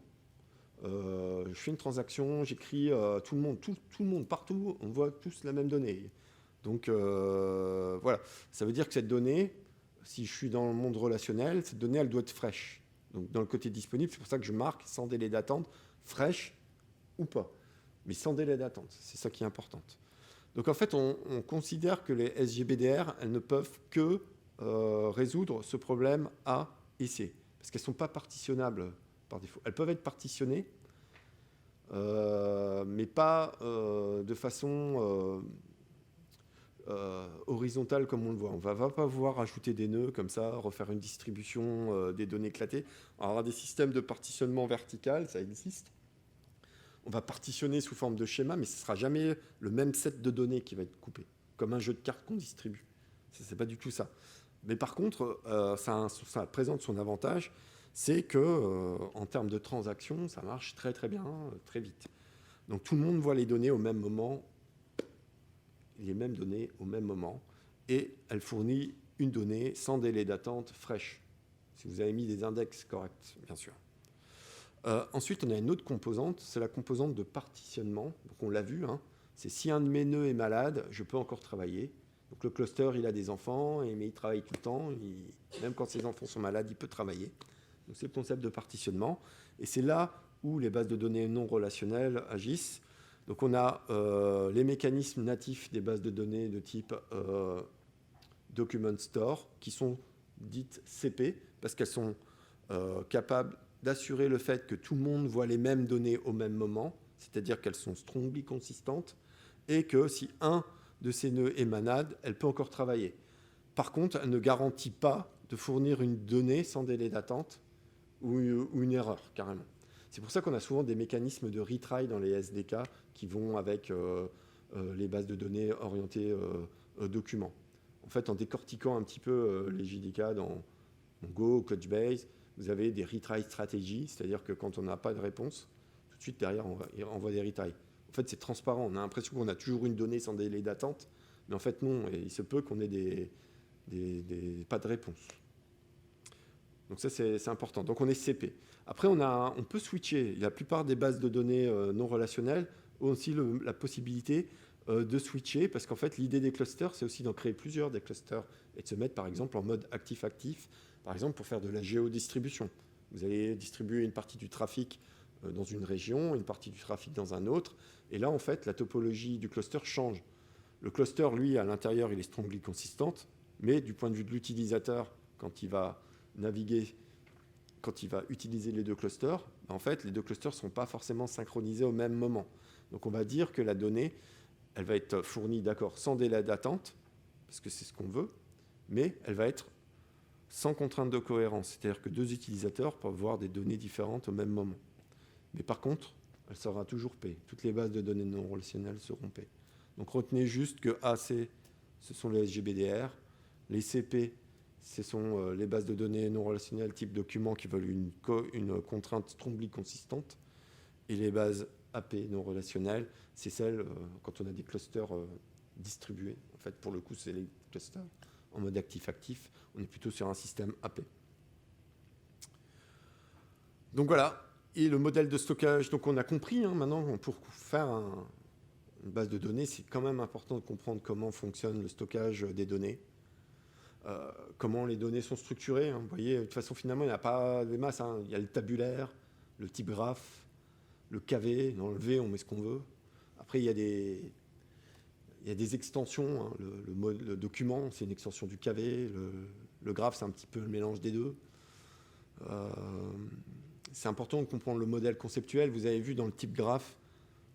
Je fais une transaction, j'écris, tout le monde, partout, on voit tous la même donnée. Donc voilà, ça veut dire que cette donnée, si je suis dans le monde relationnel, cette donnée, elle doit être fraîche. Donc dans le côté disponible, c'est pour ça que je marque sans délai d'attente, fraîche ou pas, mais sans délai d'attente, c'est ça qui est important. Donc en fait, on considère que les SGBDR, elles ne peuvent que résoudre ce problème A et C, parce qu'elles ne sont pas partitionnables par défaut. Elles peuvent être partitionnées, mais pas de façon horizontale comme on le voit. On ne va pas pouvoir ajouter des nœuds comme ça, refaire une distribution des données éclatées. Alors, on aura des systèmes de partitionnement vertical, ça existe. On va partitionner sous forme de schéma, mais ce ne sera jamais le même set de données qui va être coupé, comme un jeu de cartes qu'on distribue. Ce n'est pas du tout ça. Mais par contre, ça présente son avantage, c'est que en termes de transactions, ça marche très très bien, très vite. Donc tout le monde voit les données au même moment, les mêmes données au même moment, et elle fournit une donnée sans délai d'attente fraîche, si vous avez mis des index corrects, bien sûr. Ensuite, on a une autre composante, c'est la composante de partitionnement. Donc, on l'a vu, hein, c'est si un de mes nœuds est malade, je peux encore travailler. Donc le cluster, il a des enfants, mais il travaille tout le temps. Même quand ses enfants sont malades, il peut travailler. Donc c'est le concept de partitionnement. Et c'est là où les bases de données non relationnelles agissent. Donc on a les mécanismes natifs des bases de données de type Document Store, qui sont dites CP, parce qu'elles sont capables d'assurer le fait que tout le monde voit les mêmes données au même moment, c'est-à-dire qu'elles sont strongly consistantes, et que si un de ces nœuds est malade, elle peut encore travailler. Par contre, elle ne garantit pas de fournir une donnée sans délai d'attente ou une erreur, carrément. C'est pour ça qu'on a souvent des mécanismes de retry dans les SDK qui vont avec les bases de données orientées documents. En fait, en décortiquant un petit peu les JDK dans Go, Couchbase, vous avez des retry stratégies, c'est-à-dire que quand on n'a pas de réponse, tout de suite derrière, on envoie des retry. En fait, c'est transparent. On a l'impression qu'on a toujours une donnée sans délai d'attente, mais en fait, non. Et il se peut qu'on ait pas de réponse. Donc ça, c'est important. Donc on est CP. Après, on peut switcher. La plupart des bases de données non relationnelles ont aussi la possibilité de switcher, parce qu'en fait, l'idée des clusters, c'est aussi d'en créer plusieurs des clusters et de se mettre, par exemple, en mode actif-actif, par exemple, pour faire de la géodistribution. Vous allez distribuer une partie du trafic dans une région, une partie du trafic dans un autre. Et là, en fait, la topologie du cluster change. Le cluster, lui, à l'intérieur, il est strongly consistant, mais du point de vue de l'utilisateur, quand il va naviguer, quand il va utiliser les deux clusters, en fait, les deux clusters ne sont pas forcément synchronisés au même moment. Donc, on va dire que la donnée, elle va être fournie, d'accord, sans délai d'attente, parce que c'est ce qu'on veut, mais elle va être sans contrainte de cohérence. C'est-à-dire que deux utilisateurs peuvent voir des données différentes au même moment. Mais par contre, elle sera toujours P. Toutes les bases de données non relationnelles seront P. Donc retenez juste que AC, ce sont les SGBDR. Les CP, ce sont les bases de données non relationnelles type document qui veulent une contrainte strongly consistante. Et les bases AP non relationnelles, c'est celles quand on a des clusters distribués. En fait, pour le coup, c'est les clusters en mode actif-actif. On est plutôt sur un système AP. Donc voilà. Et le modèle de stockage, donc on a compris, hein, maintenant, pour faire une base de données, c'est quand même important de comprendre comment fonctionne le stockage des données, comment les données sont structurées. Hein. Vous voyez, de toute façon, finalement, il n'y a pas des masses. Hein. Il y a le tabulaire, le type graph, le KV. Dans le V, on met ce qu'on veut. Après, il y a des extensions. Hein. Le document, c'est une extension du KV. Le graph, c'est un petit peu le mélange des deux. C'est important de comprendre le modèle conceptuel. Vous avez vu dans le type graph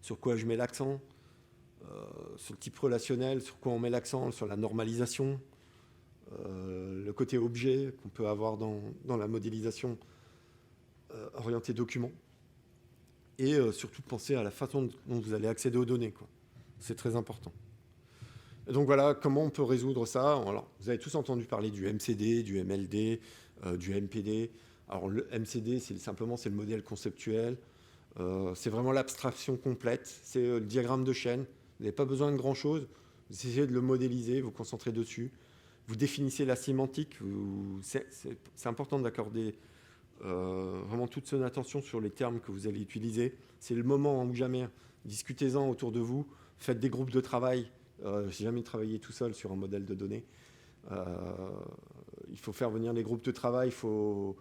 sur quoi je mets l'accent, sur le type relationnel, sur quoi on met l'accent, sur la normalisation, le côté objet qu'on peut avoir dans la modélisation orientée document. Et surtout penser à la façon dont vous allez accéder aux données, quoi. C'est très important. Et donc voilà, comment on peut résoudre ça. Alors, vous avez tous entendu parler du MCD, du MLD, du MPD. Alors le MCD, c'est le modèle conceptuel. C'est vraiment l'abstraction complète. C'est le diagramme de chaîne. Vous n'avez pas besoin de grand-chose. Vous essayez de le modéliser, vous concentrez dessus. Vous définissez la sémantique. C'est important d'accorder vraiment toute son attention sur les termes que vous allez utiliser. C'est le moment ou jamais. Discutez-en autour de vous. Faites des groupes de travail. J'ai jamais travaillé tout seul sur un modèle de données. Il faut faire venir les groupes de travail. Il faut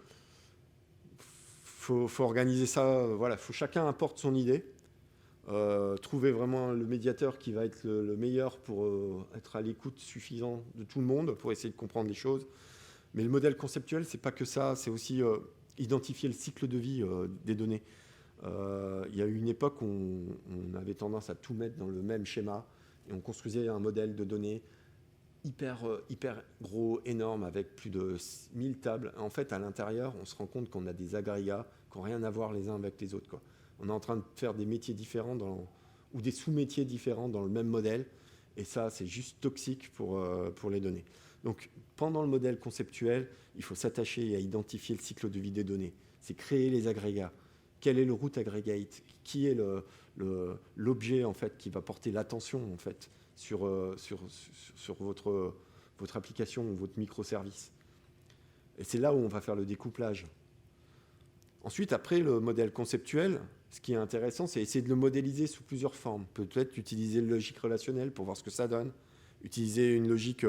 organiser ça. Voilà, chacun apporte son idée. Trouver vraiment le médiateur qui va être le meilleur pour être à l'écoute suffisant de tout le monde pour essayer de comprendre les choses. Mais le modèle conceptuel, c'est pas que ça, c'est aussi identifier le cycle de vie des données. Il y a eu une époque où on avait tendance à tout mettre dans le même schéma et on construisait un modèle de données hyper gros, énorme, avec plus de 1000 tables. En fait, à l'intérieur, on se rend compte qu'on a des agrégats qui n'ont rien à voir les uns avec les autres, quoi. On est en train de faire des métiers différents ou des sous-métiers différents dans le même modèle. Et ça, c'est juste toxique pour les données. Donc, pendant le modèle conceptuel, il faut s'attacher à identifier le cycle de vie des données. C'est créer les agrégats. Quel est le root aggregate? Qui est l'objet, en fait, qui va porter l'attention, en fait, sur votre application ou votre microservice? Et c'est là où on va faire le découplage. Ensuite, après le modèle conceptuel, ce qui est intéressant, c'est essayer de le modéliser sous plusieurs formes. Peut-être utiliser une logique relationnelle pour voir ce que ça donne. Utiliser une logique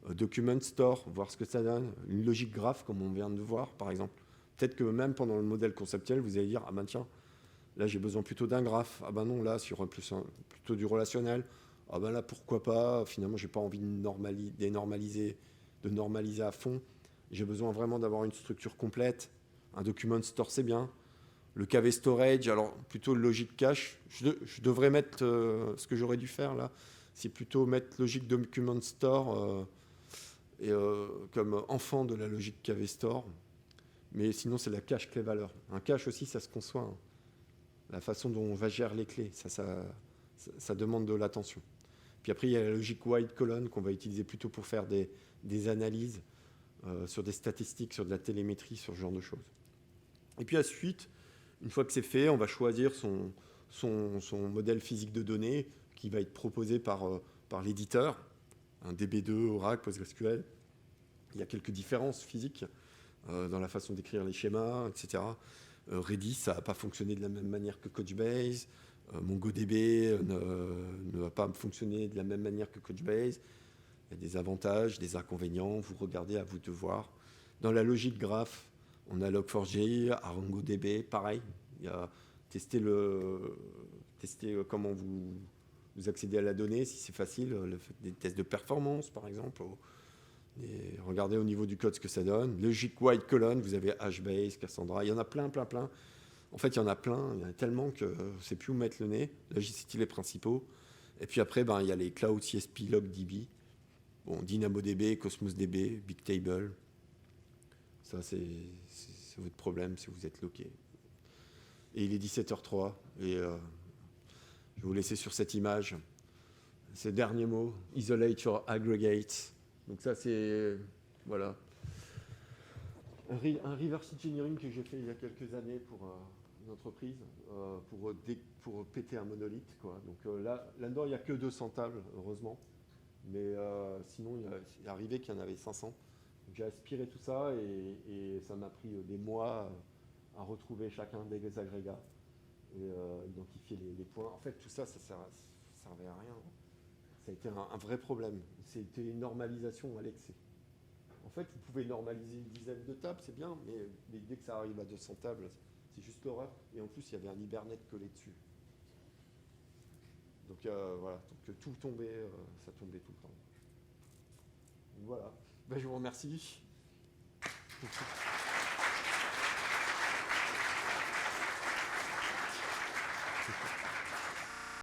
document store, voir ce que ça donne. Une logique graph, comme on vient de voir, par exemple. Peut-être que même pendant le modèle conceptuel, vous allez dire, ah ben tiens, là j'ai besoin plutôt d'un graphe. Ah ben non, là sur plutôt du relationnel. Ah ben là, pourquoi pas. Finalement, j'ai pas envie de normaliser à fond. J'ai besoin vraiment d'avoir une structure complète. Un document store, c'est bien. Le KV storage, alors plutôt logique cache. Je devrais mettre ce que j'aurais dû faire là, c'est plutôt mettre logique document store comme enfant de la logique KV store. Mais sinon, c'est la cache clé-valeur. Un cache aussi, ça se conçoit. Hein. La façon dont on va gérer les clés, ça demande de l'attention. Puis après, il y a la logique wide column qu'on va utiliser plutôt pour faire des analyses sur des statistiques, sur de la télémétrie, sur ce genre de choses. Et puis ensuite, une fois que c'est fait, on va choisir son modèle physique de données qui va être proposé par l'éditeur, un DB2, Oracle, PostgreSQL. Il y a quelques différences physiques dans la façon d'écrire les schémas, etc. Redis, ça va pas fonctionner de la même manière que Couchbase. MongoDB ne va pas fonctionner de la même manière que Couchbase. Il y a des avantages, des inconvénients. Vous regardez, à vous de voir. Dans la logique graph, on a Log4j, ArongoDB, pareil. Il y a tester comment vous accédez à la donnée, si c'est facile, des tests de performance, par exemple. Et regardez au niveau du code ce que ça donne. Logique wide column, vous avez HBase, Cassandra. Il y en a plein. En fait, il y en a plein. Il y en a tellement que je ne sais plus où mettre le nez. Là, j'ai cité les principaux. Et puis après, il y a les Cloud CSP, LogDB. Bon, DynamoDB, CosmosDB, Bigtable. Ça, c'est votre problème si vous êtes loqué. Et il est 17h03. Et je vais vous laisser sur cette image. Ces derniers mots. Isolate your aggregates. Donc ça, c'est... Voilà. Un reverse engineering que j'ai fait il y a quelques années pour une entreprise, pour péter un monolithe, quoi. Donc là-dedans, il n'y a que 200 tables, heureusement. Mais sinon, il est arrivé qu'il y en avait 500. Donc j'ai aspiré tout ça et ça m'a pris des mois à retrouver chacun des agrégats et identifier les points. En fait, tout ça, ça servait à rien. Ça a été un vrai problème. C'était une normalisation à l'excès. En fait, vous pouvez normaliser une dizaine de tables, c'est bien, mais dès que ça arrive à 200 tables, c'est juste l'horreur. Et en plus, il y avait un Hibernate collé dessus. Donc voilà, donc tout tombait, ça tombait tout le temps. Donc, voilà. Ben, je vous remercie.